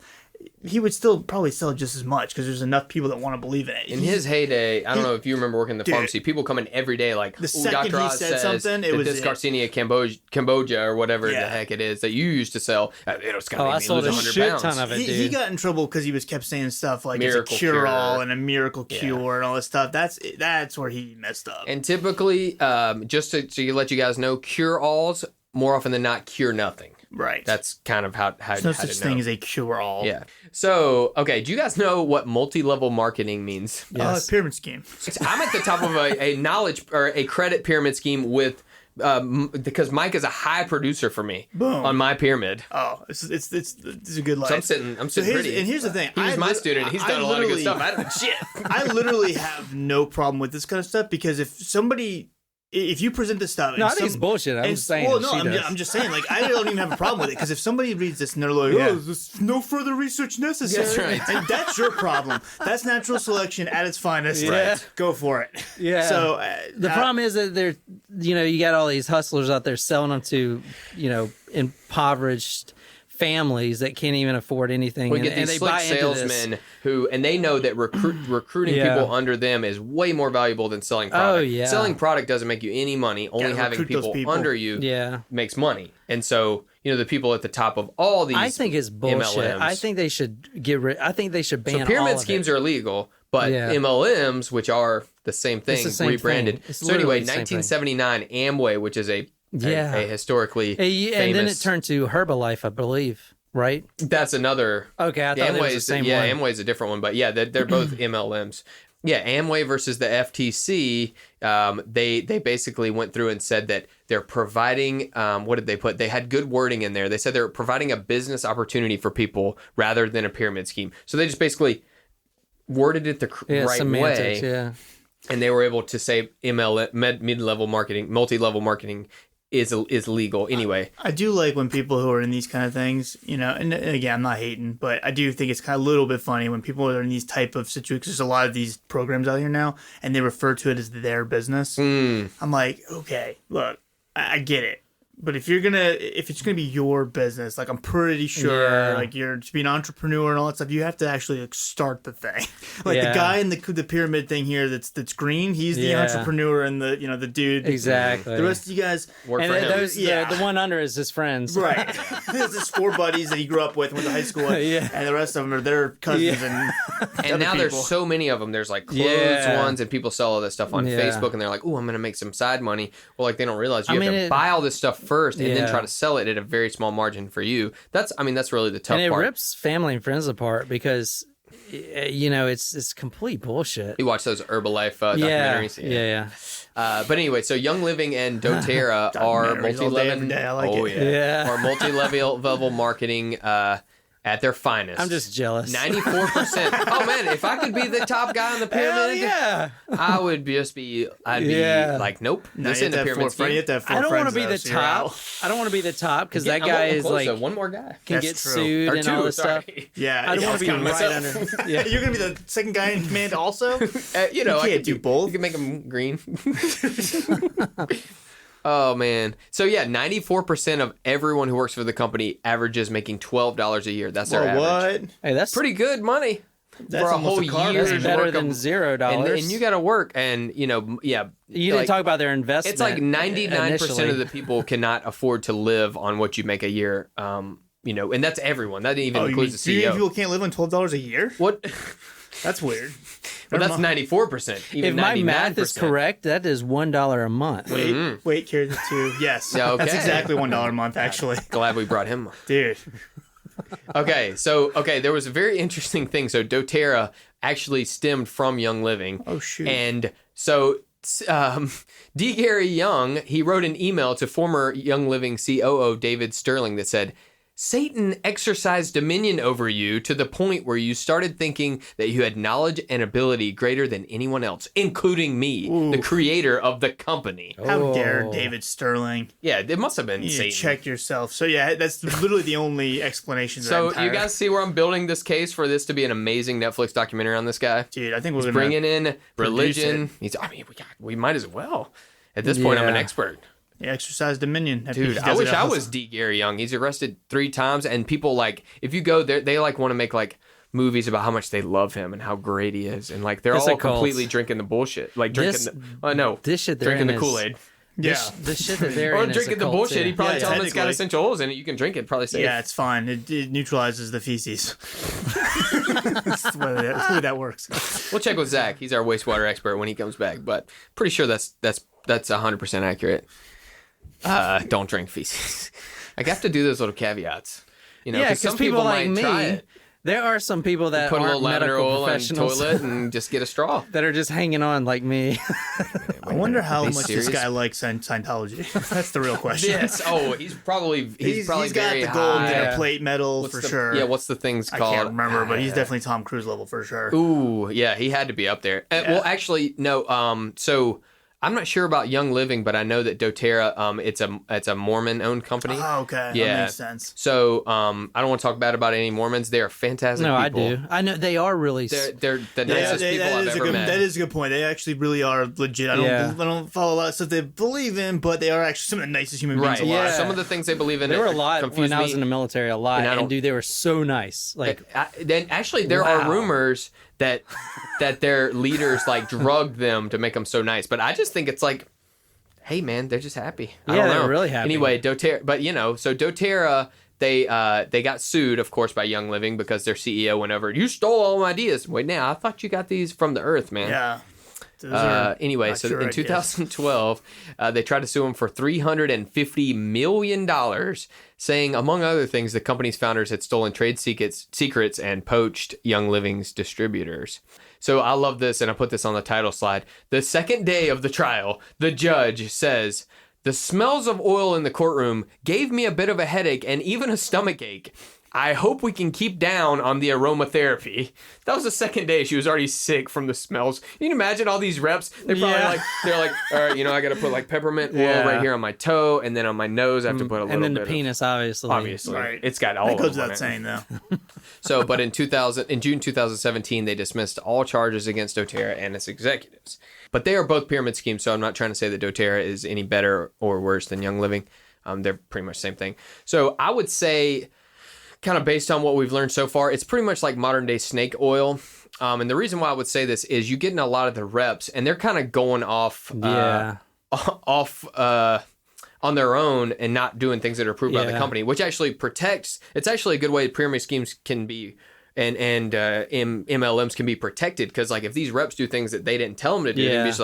he would still probably sell just as much because there's enough people that want to believe in it. In his heyday, I don't know if you remember working in the pharmacy, people come in every day like, the second Dr. he Oz said says something, it was this Garcinia Cambogia or whatever the heck it is that you used to sell. It's going to make me lose 100 pounds. Ton of it, he got in trouble because he was kept saying stuff like Miracle it's a cure-all cure. and a miracle cure and all this stuff. That's where he messed up. And typically, just to let you guys know, cure-alls more often than not cure nothing. Right. That's kind of how There's no such thing as a cure-all. Yeah. So, okay, do you guys know what multi-level marketing means? Yes. Pyramid scheme. I'm at the top of a knowledge or a credit pyramid scheme with because Mike is a high producer for me on my pyramid. Oh, it's a good life. So I'm sitting pretty. And here's the thing. He was my student. He's done a lot of good stuff. I literally have no problem with this kind of stuff because if you present this stuff, no, I think it's bullshit. I'm just saying. Well, no, I'm just saying. Like, I don't even have a problem with it because if somebody reads this and they're like, "Oh, there's no further research necessary," that's right. and that's your problem. That's natural selection at its finest. Yeah. Right. Go for it. Yeah. So the problem is that they're, you got all these hustlers out there selling them to, impoverished families that can't even afford anything. We get these slick salesmen and they know that recruiting people under them is way more valuable than selling product. Oh, yeah. Selling product doesn't make you any money. Only having people under you makes money. And so, the people at the top of all these I think it's bullshit. MLMs, I think they should get rid. I think they should ban so pyramid all of schemes it. are illegal, but MLMs, which are the same thing, rebranded. It's So anyway, literally the same 1979, Amway, which is a historically famous, and then it turned to Herbalife, I believe. Right? That's another. Okay, I thought it was the same one. Amway's a different one, but yeah, they're both MLMs. Yeah, Amway versus the FTC. They basically went through and said that they're providing. What did they put? They had good wording in there. They said they're providing a business opportunity for people rather than a pyramid scheme. So they just basically worded it the right semantics, way. Yeah. And they were able to say mid-level marketing, multi-level marketing is legal anyway. I do like when people who are in these kind of things, and again, I'm not hating, but I do think it's kind of a little bit funny when people are in these type of situations. There's a lot of these programs out here now, and they refer to it as their business. I'm like, okay, look, I get it. But if it's gonna be your business, I'm pretty sure, you're to be an entrepreneur and all that stuff, you have to actually start the thing. The guy in the pyramid thing here that's green, he's the entrepreneur, and the dude Exactly. The rest of you guys work for him. The one under is his friends, right? There's his 4 buddies that he grew up with, went to high school with, and the rest of them are their cousins and now there's so many of them. There's clothes ones, and people sell all this stuff on Facebook, and they're like, "Oh, I'm gonna make some side money." Well, they don't realize you have to buy all this stuff first and then try to sell it at a very small margin for you. That's really the tough part. And it rips family and friends apart because it's complete bullshit. You watch those Herbalife documentaries? Yeah. But anyway, so Young Living and doTERRA are Documentaries all day, every day. I like it. Yeah. Are multi-level marketing at their finest. I'm just jealous. 94%. Oh man, if I could be the top guy on the pyramid, I would just be. I'd be like, nope. This isn't the pyramid scheme. I don't want to be the top. I don't want to be the top because that guy is like one more guy can get sued and all this stuff. Yeah, I don't want to be right under. Yeah, you're gonna be the second guy in command also. You can't do both. You can make them green. Oh man. So yeah, 94% of everyone who works for the company averages making $12 a year. That's their average. What? Hey, that's pretty good money. That's for a almost whole year. That's better than $0. And you got to work, and you didn't talk about their investment. It's like 99% initially. of the people cannot afford to live on what you make a year. And that's everyone. That even includes the CEO. People can't live on $12 a year? What? That's weird. Well, that's 94%. Even if my 99%. math is correct, that is $1 a month. Wait, here's the two. Yes. Okay. That's exactly $1 a month, actually. Glad we brought him on. Dude. Okay, there was a very interesting thing. So doTERRA actually stemmed from Young Living. Oh, shoot. And so D. Gary Young, he wrote an email to former Young Living COO David Sterling that said, Satan exercised dominion over you to the point where you started thinking that you had knowledge and ability greater than anyone else, including me, the creator of the company. How dare David Sterling? Yeah, it must have been You Satan. check yourself. So yeah, that's literally the only explanation. So you guys see where I'm building this case for this to be an amazing Netflix documentary on this guy? Dude, I think we're bringing in religion. We might as well. At this point, I'm an expert. Exercise dominion. Dude, I wish I was D. Gary Young. He's arrested 3 times, and people if you go there, they want to make movies about how much they love him and how great he is, and they're all completely drinking the bullshit, this shit drinking the Kool-Aid. Yeah, the shit that they're or in drinking the bullshit. He probably tells them it's got essential oils in it. You can drink it, probably safe. Yeah, it's fine. It neutralizes the feces. That's the way that works. We'll check with Zach. He's our wastewater expert when he comes back, but pretty sure that's 100% accurate. Don't drink feces. I have to do those little caveats. Because some people like might try me, it. there are some people that Put a little aren't lavender medical oil in the professionals toilet and just get a straw. that are just hanging on like me. I wonder how much serious? this guy likes Scientology. That's the real question. Yes. Oh, he's probably he's very got the high. gold dinner plate medal for sure. Yeah, what's the thing's I called? can't remember, but he's definitely Tom Cruise level for sure. Ooh, yeah, he had to be up there. Well, actually, no. So I'm not sure about Young Living, but I know that doTERRA, it's a Mormon-owned company. Oh, okay. Yeah. That makes sense. So I don't want to talk bad about any Mormons. They are fantastic No, people. I do. I know they are really. They're the nicest people I've ever met. That is a good point. They actually really are legit. I don't follow a lot of stuff they believe in, but they are actually some of the nicest human beings alive. Yeah. Some of the things they believe in. There were a lot when I was in the military. And dude, they were so nice. Then actually, there are rumors that their leaders drugged them to make them so nice. But I just think it's hey man, they're just happy. I don't know. They're really happy. Anyway, doTERRA, but so doTERRA, they got sued, of course, by Young Living because their CEO went over, you stole all my ideas. Wait, now I thought you got these from the earth, man. Yeah. Anyway, so in 2012, they tried to sue him for $350 million, saying, among other things, the company's founders had stolen trade secrets and poached Young Living's distributors. So I love this, and I put this on the title slide. The second day of the trial, the judge says, the smells of oil in the courtroom gave me a bit of a headache and even a stomach ache. I hope we can keep down on the aromatherapy. That was the second day. She was already sick from the smells. You can imagine all these reps. They're probably they're like, all right, I got to put peppermint oil right here on my toe, and then on my nose I have to put a little bit. And then the penis, obviously. Right. It's got all. That goes of without saying, though. So, but in June 2017, they dismissed all charges against doTERRA and its executives. But they are both pyramid schemes, so I'm not trying to say that doTERRA is any better or worse than Young Living. They're pretty much the same thing. So I would say, kind of based on what we've learned so far, it's pretty much like modern day snake oil. And the reason why I would say this is you get in a lot of the reps and they're kind of going off on their own and not doing things that are approved by the company, which actually protects. It's actually a good way pyramid schemes can be and MLMs can be protected, because if these reps do things that they didn't tell them to do, they'd be just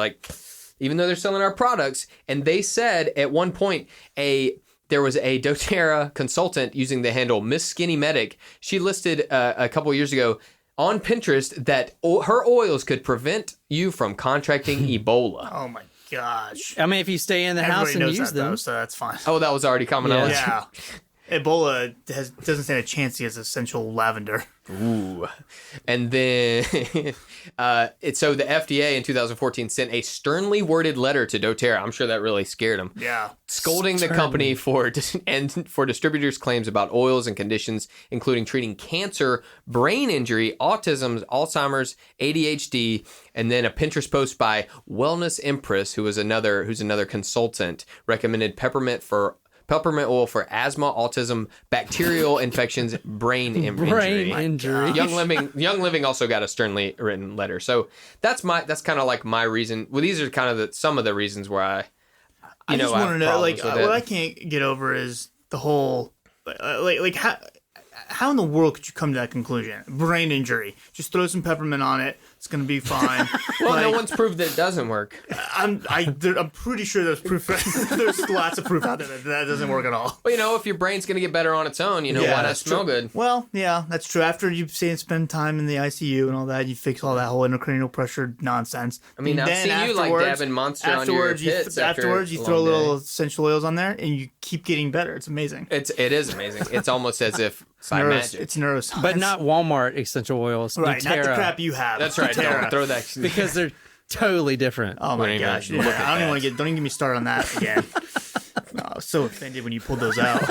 even though they're selling our products. And they said at one point there was a doTERRA consultant using the handle Miss Skinny Medic. She listed a couple years ago on Pinterest that her oils could prevent you from contracting Ebola. Oh my gosh. I mean, if you stay in the house and use them. Though, so that's fine. Oh, that was already common knowledge? Yeah. Ebola doesn't stand a chance against essential lavender. Ooh. And then, so the FDA in 2014 sent a sternly worded letter to doTERRA. I'm sure that really scared them. Yeah. Scolding the company for distributors' claims about oils and conditions, including treating cancer, brain injury, autism, Alzheimer's, ADHD, and then a Pinterest post by Wellness Empress, who's another consultant, recommended peppermint oil for asthma, autism, bacterial infections, brain injury. Young Living also got a sternly written letter. So that's kind of like my reason. Well, these are kind of some of the reasons where I just want to know, like, what I can't get over is the whole, like how in the world could you come to that conclusion? Brain injury. Just throw some peppermint on it. It's going to be fine. Well, no one's proved that it doesn't work. I'm pretty sure there's proof. There's lots of proof out there that doesn't work at all. But, if your brain's going to get better on its own, why not smell good? Well, yeah, that's true. After you spend time in the ICU and all that, you fix all that whole intracranial pressure nonsense. I mean, I've seen you like dabbing Monster on your pits. Afterwards, you throw little essential oils on there, and you keep getting better. It's amazing. It is amazing. It's almost as if by magic. It's neuroscience. But not Walmart essential oils. Right, doTERRA. not the crap you have. That's right. Don't throw that. Because they're totally different. Oh my gosh! Yeah, I don't even want to don't even get me started on that again. I was so offended when you pulled those out.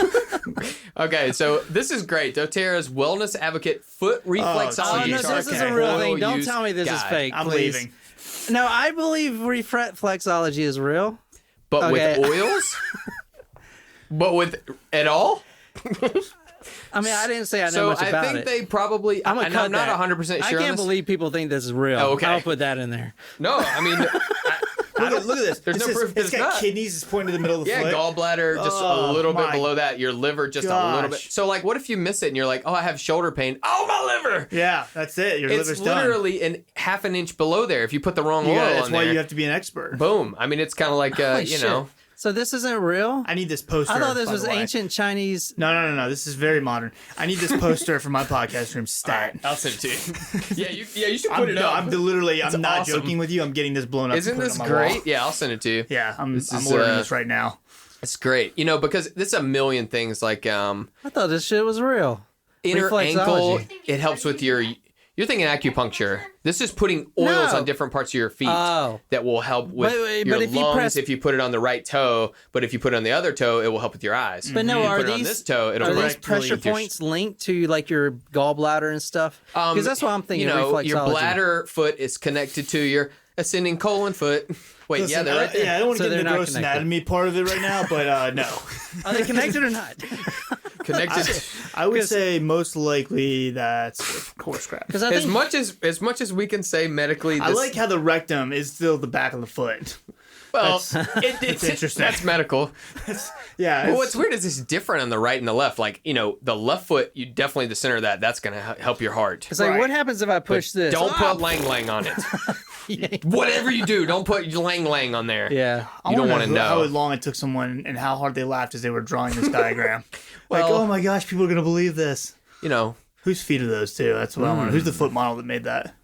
Okay, so this is great. doTERRA's Wellness Advocate Foot Reflexology. No, this is a real thing. Don't tell me this is fake. I'm please. leaving. No, I believe reflexology is real. But with oils? But with at all? I mean, I didn't say I know much about it. So I think they probably... I'm not 100% sure I can't believe people think this is real. Oh, okay. I'll put that in there. No, I mean... Look at this. There's no proof it's got not. kidneys. It's pointing to the middle of the foot. Yeah, gallbladder just a little bit below that. Your liver just a little bit. So, like, what if you miss it and you're like, oh, I have shoulder pain. Oh, my liver. Yeah, that's it. Your liver's done. It's literally half an inch below there if you put the wrong oil on there. That's why you have to be an expert. Boom. I mean, it's kind of like, know. So this isn't real? I need this poster. I thought this was ancient Chinese. No. This is very modern. I need this poster for my podcast room stat. Right, I'll send it to you. You should put it up. I'm not awesome. joking with you. I'm getting this blown up. Isn't this great? Yeah, I'll send it to you. Yeah, I'm ordering this right now. It's great. Because there's a million things like I thought this shit was real. Inner ankle. It helps with your... You're thinking acupuncture. This is putting oils on different parts of your feet that will help with your lungs if you put it on the right toe. But if you put it on the other toe, it will help with your eyes. But no, are these on this toe? It'll these pressure points linked to like your gallbladder and stuff? Because that's what I'm thinking. Your bladder foot is connected to your ascending colon foot. Wait, Listen, they're right there. Yeah, I don't want to get into the gross anatomy part of it right now, but no. Are they connected or not? Connected. I would say most likely that's horse crap. Because as much as we can say medically, I like how the rectum is still the back of the foot. Well, it's interesting. That's medical. Yeah. Well, what's weird is it's different on the right and the left. Like, the left foot, you definitely the center of that. That's going to help your heart. It's like, what happens if I push this? Don't put lang lang on it. Whatever you do, don't put lang lang on there. Yeah. You don't want to know how long it took someone and how hard they laughed as they were drawing this diagram. Oh my gosh, people are going to believe this. Whose feet are those too? That's what I wonder. Who's the foot model that made that?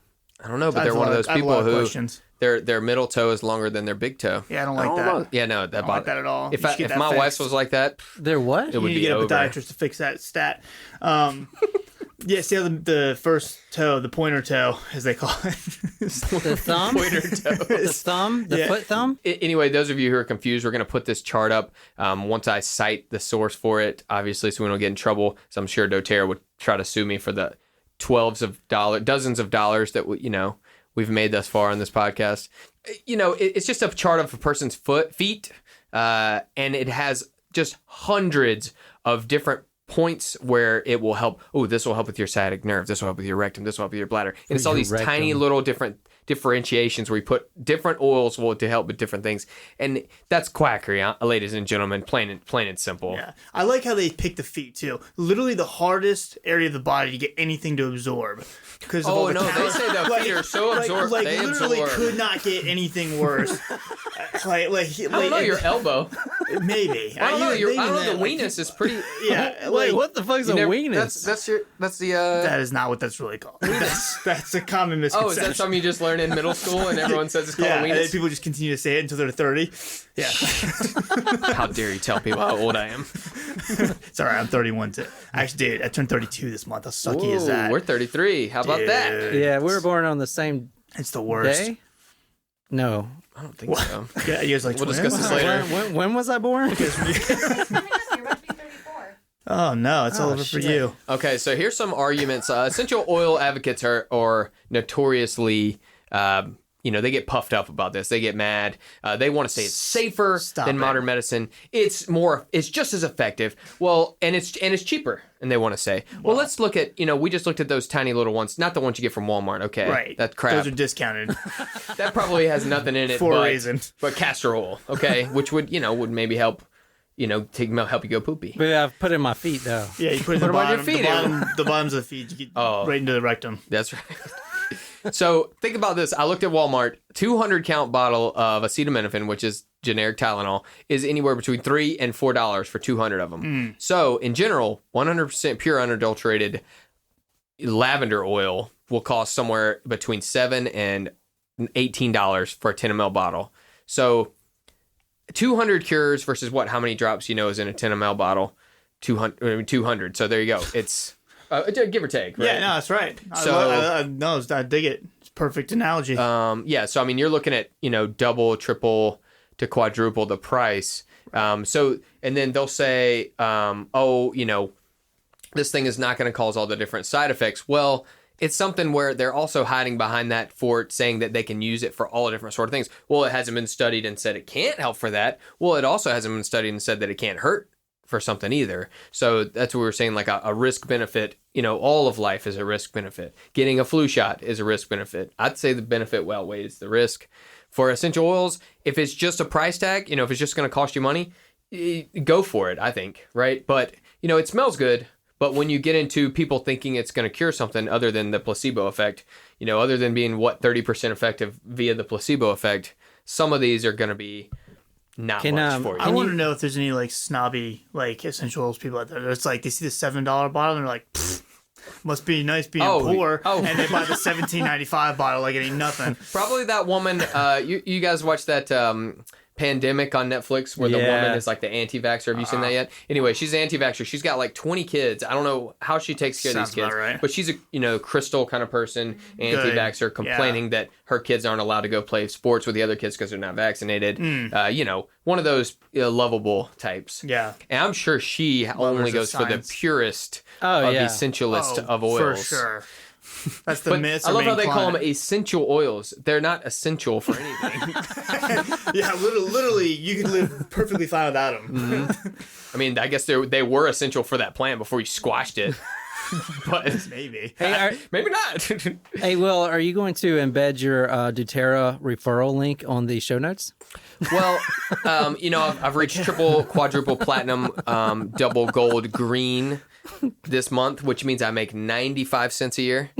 I don't know, but they're one of those people who their middle toe is longer than their big toe. Yeah, I don't like that. Yeah, no, I don't like that at all. If my wife was like that, they're what? It would you need to get a podiatrist to fix that stat. Yeah, see how the first toe, the pointer toe, as they call it. The thumb? Pointer toe. The thumb? The foot thumb? Anyway, those of you who are confused, we're going to put this chart up once I cite the source for it, obviously, so we don't get in trouble. So I'm sure doTERRA would try to sue me for the dozens of dollars that we've made thus far on this podcast. It's just a chart of a person's feet, and it has just hundreds of different points where it will help. Oh, this will help with your sciatic nerve. This will help with your rectum. This will help with your bladder. And it's all these tiny little different differentiations where you put different oils to help with different things, and that's quackery, ladies and gentlemen. Plain and simple. Yeah, I like how they pick the feet too. Literally the hardest area of the body to get anything to absorb. Because they say the feet are so absorbed. Like they literally absorb. could not get anything worse. I don't know, your elbow. Maybe. I don't know. The weenus is pretty. Yeah. Wait, what the fuck's a weenus? That's the. That is not what that's really called. That's a common misconception. Oh, is that something you just learned in middle school and everyone says it's called a and then weenus? people just continue to say it until they're 30. Yeah. How dare you tell people how old I am? It's all right. I'm 31 too. Actually, dude, I turned 32 this month. How sucky is that? We're 33. How about that? Yeah, we were born on the same It's the worst. day. No. I don't think so. Yeah, you guys like We'll twins? discuss this later. When was I born? You're about to be 34. Oh no, it's all over for you. Okay, so here's some arguments. Essential oil advocates are notoriously, they get puffed up about this. They get mad. They want to say it's safer than modern medicine. It's just as effective. Well, and it's cheaper. And they want to say, well, let's look at, we just looked at those tiny little ones, not the ones you get from Walmart. Okay, Right. That crap. Those are discounted That probably has nothing in it for a reason. but castor oil. Okay, which would maybe help. Help you go poopy. But I've put in my feet though. Yeah, you put it in Put the 'em on your bottom, feet. the bottoms of the feet. You get right into the rectum. That's right. So think about this. I looked at Walmart. 200 count bottle of acetaminophen, which is generic Tylenol, is anywhere between $3 and $4 for 200 of them. So in general, 100% pure unadulterated lavender oil will cost somewhere between $7 and $18 for a 10 ml bottle. So 200 cures versus what? How many drops is in a 10 ml bottle? 200. So there you go. It's give or take, right? Yeah, no, that's right. I dig it. It's a perfect analogy. So you're looking at double, triple to quadruple the price. And then they'll say, this thing is not going to cause all the different side effects. Well, it's something where they're also hiding behind that for saying that they can use it for all different sort of things. Well, it hasn't been studied and said it can't help for that. Well, it also hasn't been studied and said that it can't hurt for something either. So that's what we were saying, like a risk benefit. All of life is a risk benefit. Getting a flu shot is a risk benefit. I'd say the benefit outweighs the risk. For essential oils, if it's just a price tag, if it's just going to cost you money, go for it, I think, right? But, it smells good. But when you get into people thinking it's going to cure something other than the placebo effect, other than being 30% effective via the placebo effect, some of these are going to be not much for you. I want to know if there's any snobby essential oils people out there. It's like they see the $7 bottle and they're like, must be nice being poor, and they buy the $17.95 bottle like it ain't nothing. Probably that woman. You guys watched that Pandemic on Netflix where the woman is like the anti-vaxxer. Have you seen that yet? Anyway, she's an anti-vaxxer. She's got 20 kids. I don't know how she takes care of these kids, right. but she's a crystal kind of person, anti-vaxxer, complaining that her kids aren't allowed to go play sports with the other kids because they're not vaccinated. One of those lovable types. Yeah. And I'm sure she only goes for the purest of essentialist of oils. For sure. That's the myth. I love how they call them essential oils. They're not essential for anything. Yeah, literally, you could live perfectly fine without them. I mean, I guess they were essential for that plant before you squashed it. But maybe. Maybe not. Hey, Will, are you going to embed your doTERRA referral link on the show notes? Well, I've reached triple, quadruple platinum, double gold, green this month, which means I make 95 cents a year.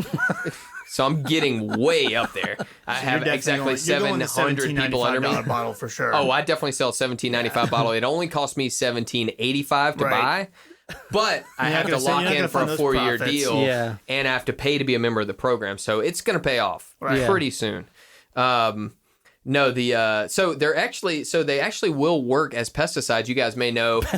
So I'm getting way up there. I have exactly 700 people under me. Bottle for sure. Oh, I definitely sell $17.95 bottle. It only cost me $17.85 to buy. But I have to lock in for a 4-year deal, and I have to pay to be a member of the program. So it's going to pay off pretty soon. So they actually will work as pesticides. You guys may know. And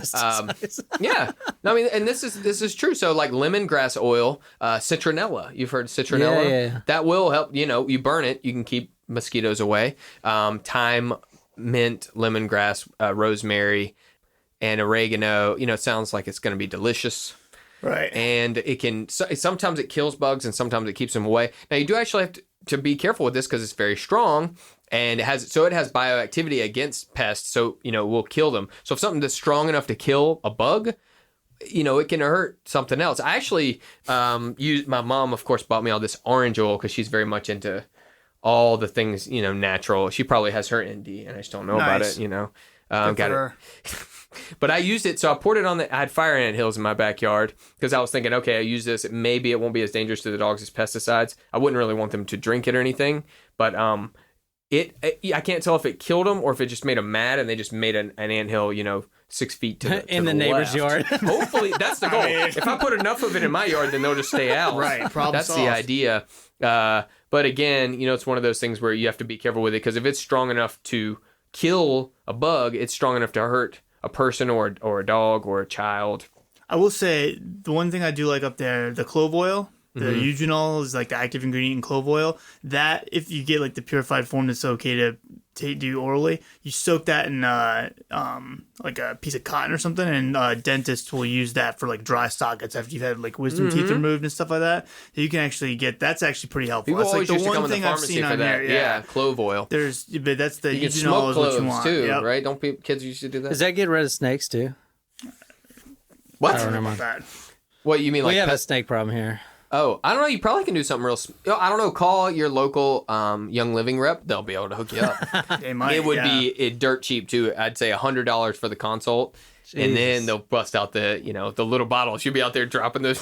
this is true. So like lemongrass oil, citronella. You've heard of citronella? Yeah. That will help. You burn it, you can keep mosquitoes away. Thyme, mint, lemongrass, rosemary, and oregano. It sounds like it's going to be delicious. Right. And sometimes it kills bugs and sometimes it keeps them away. Now you do actually have to be careful with this because it's very strong. And it has bioactivity against pests, so it will kill them. So if something that's strong enough to kill a bug, it can hurt something else. I actually my mom, of course, bought me all this orange oil because she's very much into all the things, natural. She probably has her ND, and I just don't know about it. Good Got for it. her. But I used it, so I poured it on I had fire ant hills in my backyard because I was thinking, okay, I use this, maybe it won't be as dangerous to the dogs as pesticides. I wouldn't really want them to drink it or anything, but I can't tell if it killed them or if it just made them mad and they just made an anthill, 6 feet to In the neighbor's left. yard. Hopefully, that's the goal. If I put enough of it in my yard, then they'll just stay out. Right, problem That's solved. the idea. But again, it's one of those things where you have to be careful with it because if it's strong enough to kill a bug, it's strong enough to hurt a person or a dog or a child. I will say the one thing I do like up there, the clove oil, the eugenol is like the active ingredient in clove oil. That if you get like the purified form that's okay to do orally, you soak that in like a piece of cotton or something, and dentists will use that for like dry sockets after you've had like wisdom teeth removed and stuff like that. So you can actually get that's actually pretty helpful. People That's always like the used to come one in the thing I've pharmacy seen for on that. here. Yeah, clove oil. But that's the You can eugenol smoke is what you cloves want. too, Yep. right? Don't kids used to do that? Does that get rid of snakes too? What? I don't know. That. What you mean? We Like have a snake problem here. Oh, I don't know. You probably can do something real. I don't know. Call your local Young Living rep. They'll be able to hook you up. They might, It would be dirt cheap too. I'd say $100 for the consult, and then they'll bust out the the little bottles. You'll be out there dropping those.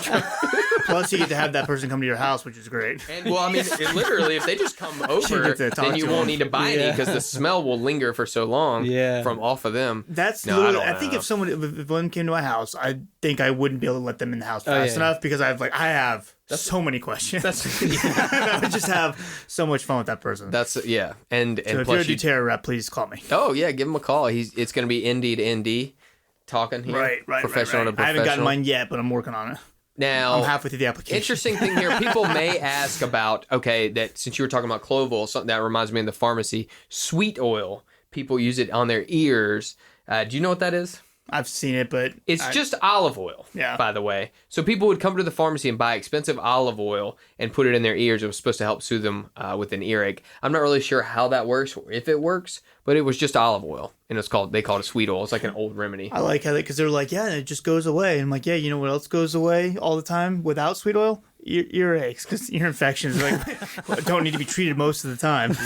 Plus, you get to have that person come to your house, which is great. And well, I mean, literally, if they just come over, get to talk then you to won't them. need to buy any because the smell will linger for so long. Yeah. From off of them. That's No, literally, I don't I think know. if one came to my house, I think I wouldn't be able to let them in the house fast yeah. enough because I have so many questions. I would just have so much fun with that person. That's and so if you're a plus doTERRA rep, please call me. oh yeah, give him a call. It's going to be ND to ND talking here. Right. Professional to I professional. haven't gotten mine yet, but I'm working on it. Now I'm halfway through the application. Interesting thing here. People may ask about, that since you were talking about clove oil, something that reminds me in the pharmacy, sweet oil. People use it on their ears. Do you know what that is? I've seen it, but It's just olive oil, Yeah. by the way. So people would come to the pharmacy and buy expensive olive oil and put it in their ears. It was supposed to help soothe them with an earache. I'm not really sure how that works or if it works, but it was just olive oil. And they called it sweet oil. It's like an old remedy. I like how because they're like, yeah, it just goes away. And I'm like, yeah, you know what else goes away all the time without sweet oil? Earaches, because ear infections don't need to be treated most of the time.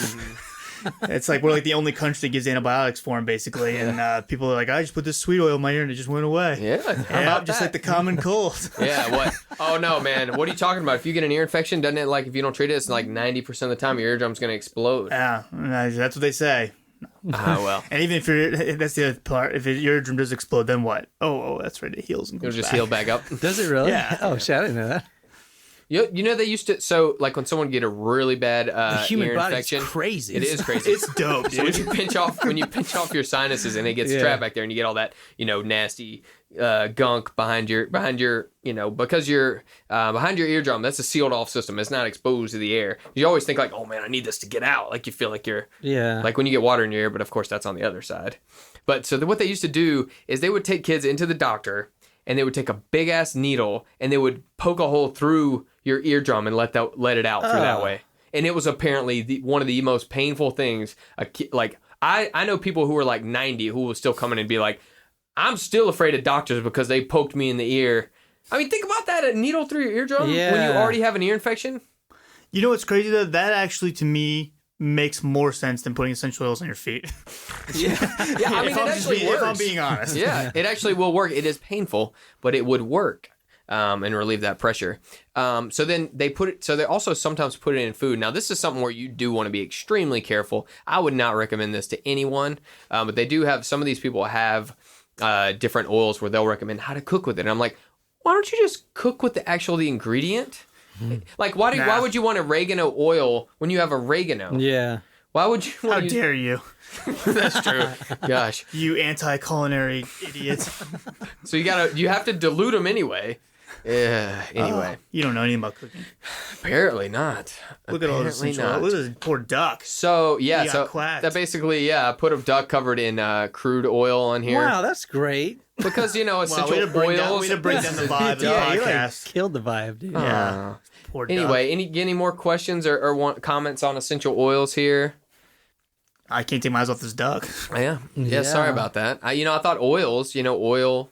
It's like we're like the only country that gives antibiotics for them, basically. And people are like, I just put this sweet oil in my ear and it just went away. Yeah. How about just that? like the common cold. Yeah, what? Oh, no, man. What are you talking about? If you get an ear infection, doesn't it, like, if you don't treat it, it's like 90% of the time your eardrum's going to explode. Yeah, that's what they say. Well. And even if that's the other part, if your eardrum does explode, then what? Oh, that's right. It heals and It'll goes just back. heal back up. Does it really? Yeah. Oh, shit, I didn't know that. You know they used to, so like when someone get a really bad The human ear body's infection, crazy. It is crazy. It's dope, So dude. when you pinch off your sinuses and it gets Yeah. trapped back there and you get all that nasty gunk behind your because you're behind your eardrum. That's a sealed off system. It's not exposed to the air. You always think like, oh man, I need this to get out. Like you feel like you're like when you get water in your ear, but of course that's on the other side. But so what they used to do is they would take kids into the doctor and they would take a big ass needle and they would poke a hole through your eardrum and let it out through that way. And it was apparently one of the most painful things. I know people who are like 90 who will still come in and be like, I'm still afraid of doctors because they poked me in the ear. I mean, think about that, a needle through your eardrum when you Yeah. already have an ear infection. You know what's crazy though? That actually to me makes more sense than putting essential oils on your feet. Yeah, I mean, if I'm being honest. Yeah, it actually will work. It is painful, but it would work and relieve that pressure. So then they they also sometimes put it in food. Now, this is something where you do want to be extremely careful. I would not recommend this to anyone, but they do have, some of these people have different oils where they'll recommend how to cook with it. And I'm like, why don't you just cook with the ingredient? Like, why would you want oregano oil when you have oregano? Yeah. Why would you How want to dare you, That's true. Gosh. you anti-culinary idiots. So you have to dilute them anyway. Yeah. Anyway, You don't know anything about cooking. apparently not. Look at all this Apparently essential oil. not. Look at this poor duck. So yeah, You so got quacked. that basically I put a duck covered in crude oil on here Wow, that's great. because Wow, essential way to bring down oils. the vibe of the Yeah, you like podcast. killed the vibe, dude. Yeah. Poor duck. Anyway, any more questions or comments on essential oils here? I can't take my eyes off this duck. Yeah. Yeah. Sorry about that. I thought oils. Oil.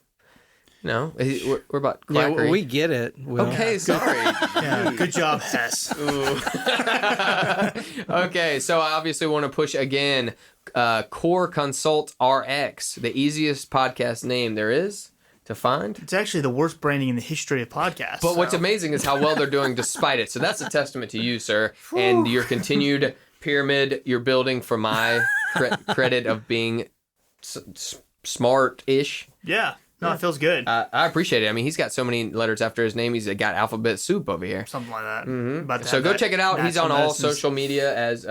No, we're about Yeah, quackery. we get it. Will. Okay, sorry. Yeah, good job, Hess. Okay, so I obviously want to push again. Core Consult RX, the easiest podcast name there is to find. It's actually the worst branding in the history of podcasts. But what's amazing is how well they're doing despite it. So that's a testament to you, sir, and your continued pyramid you're building for my credit of being smart-ish. Yeah. No, it feels good. I appreciate it. I mean, he's got so many letters after his name. He's got alphabet soup over here. Something like that. About to So have go that check it out. He's on natural all medicines. social media as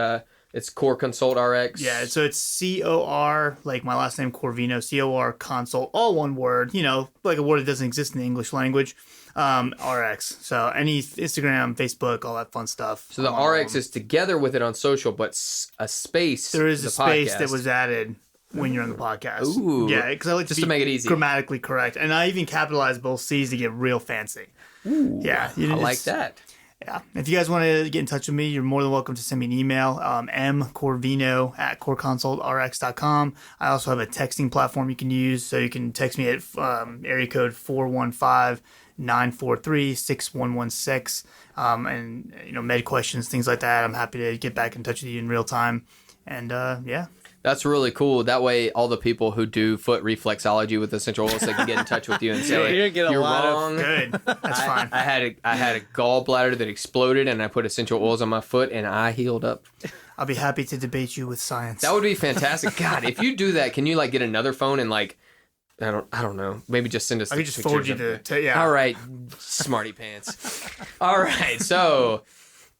it's Core Consult RX. Yeah, so it's COR, like my last name, Corvino, COR consult, all one word, like a word that doesn't exist in the English language, RX. So any Instagram, Facebook, all that fun stuff. So the RX is together with it on social, but a space. There is the a space podcast. that was added when you're on the podcast. Ooh. Yeah, because I like Just to to make it easy. grammatically correct. And I even capitalize both C's to get real fancy. Ooh, Yeah. I like that. Yeah. If you guys want to get in touch with me, you're more than welcome to send me an email, mcorvino@coreconsultrx.com. I also have a texting platform you can use, so you can text me at area code 415-943-6116, and med questions, things like that. I'm happy to get back in touch with you in real time. And yeah. That's really cool. That way, all the people who do foot reflexology with essential oils, they can get in touch with you and say, You're gonna get a lot of- wrong. Good. That's fine. I had a gallbladder that exploded, and I put essential oils on my foot, and I healed up. I'll be happy to debate you with science. That would be fantastic. God, if you do that, can you get another phone and I don't know, maybe just send us. I could just forward you yeah. All right, smarty pants. All right, so.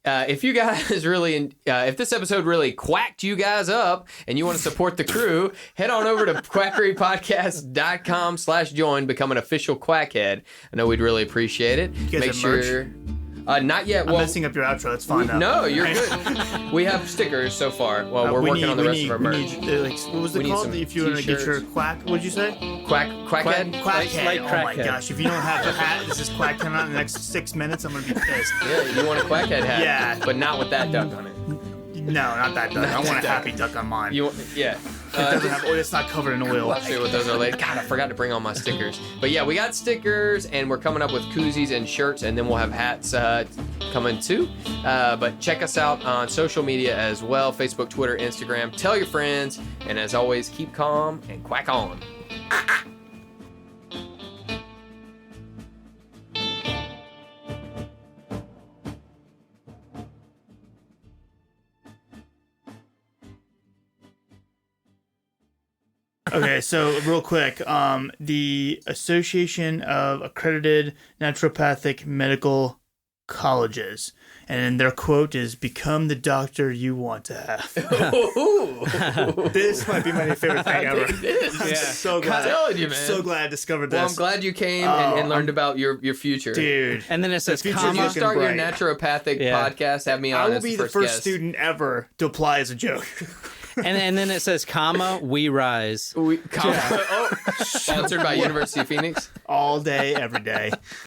If you guys really, if this episode really quacked you guys up and you want to support the crew, head on over to quackerypodcast.com/join, become an official quackhead. I know we'd really appreciate it. You guys Make have sure. Not yet. I'm messing up your outro. It's fine. No, you're good. We have stickers so far. Well, we're working on the rest of our merch. What was We it need called? some If you want to get your t-shirts. quack, what'd you say? Quackhead? Quackhead. like Oh my crackhead. gosh. If you don't have a hat, this is quack coming out in the next 6 minutes, I'm going to be pissed. Yeah, you want a quackhead hat? Yeah. but not with that duck on it. No, not that duck. I want a that happy duck on mine. You want, yeah. It doesn't have oil. It's not covered in oil. I'll show you what those are later. God, I forgot to bring all my stickers. But yeah, we got stickers, and we're coming up with koozies and shirts, and then we'll have hats coming too. But check us out on social media as well: Facebook, Twitter, Instagram. Tell your friends, and as always, keep calm and quack on. Okay, so real quick, the Association of Accredited Naturopathic Medical Colleges, and their quote is, "Become the doctor you want to have." This might be my favorite thing ever. I'm so glad. I'm telling you, man. So glad I discovered this. Well, I'm glad you came and learned about your future. Dude. And then it says, future's When you comma. looking start your bright. naturopathic Yeah. podcast, have me on I will as be the the first guest. student ever to apply as a joke. And then it says, comma, we rise. Sponsored by University of Phoenix. All day, every day.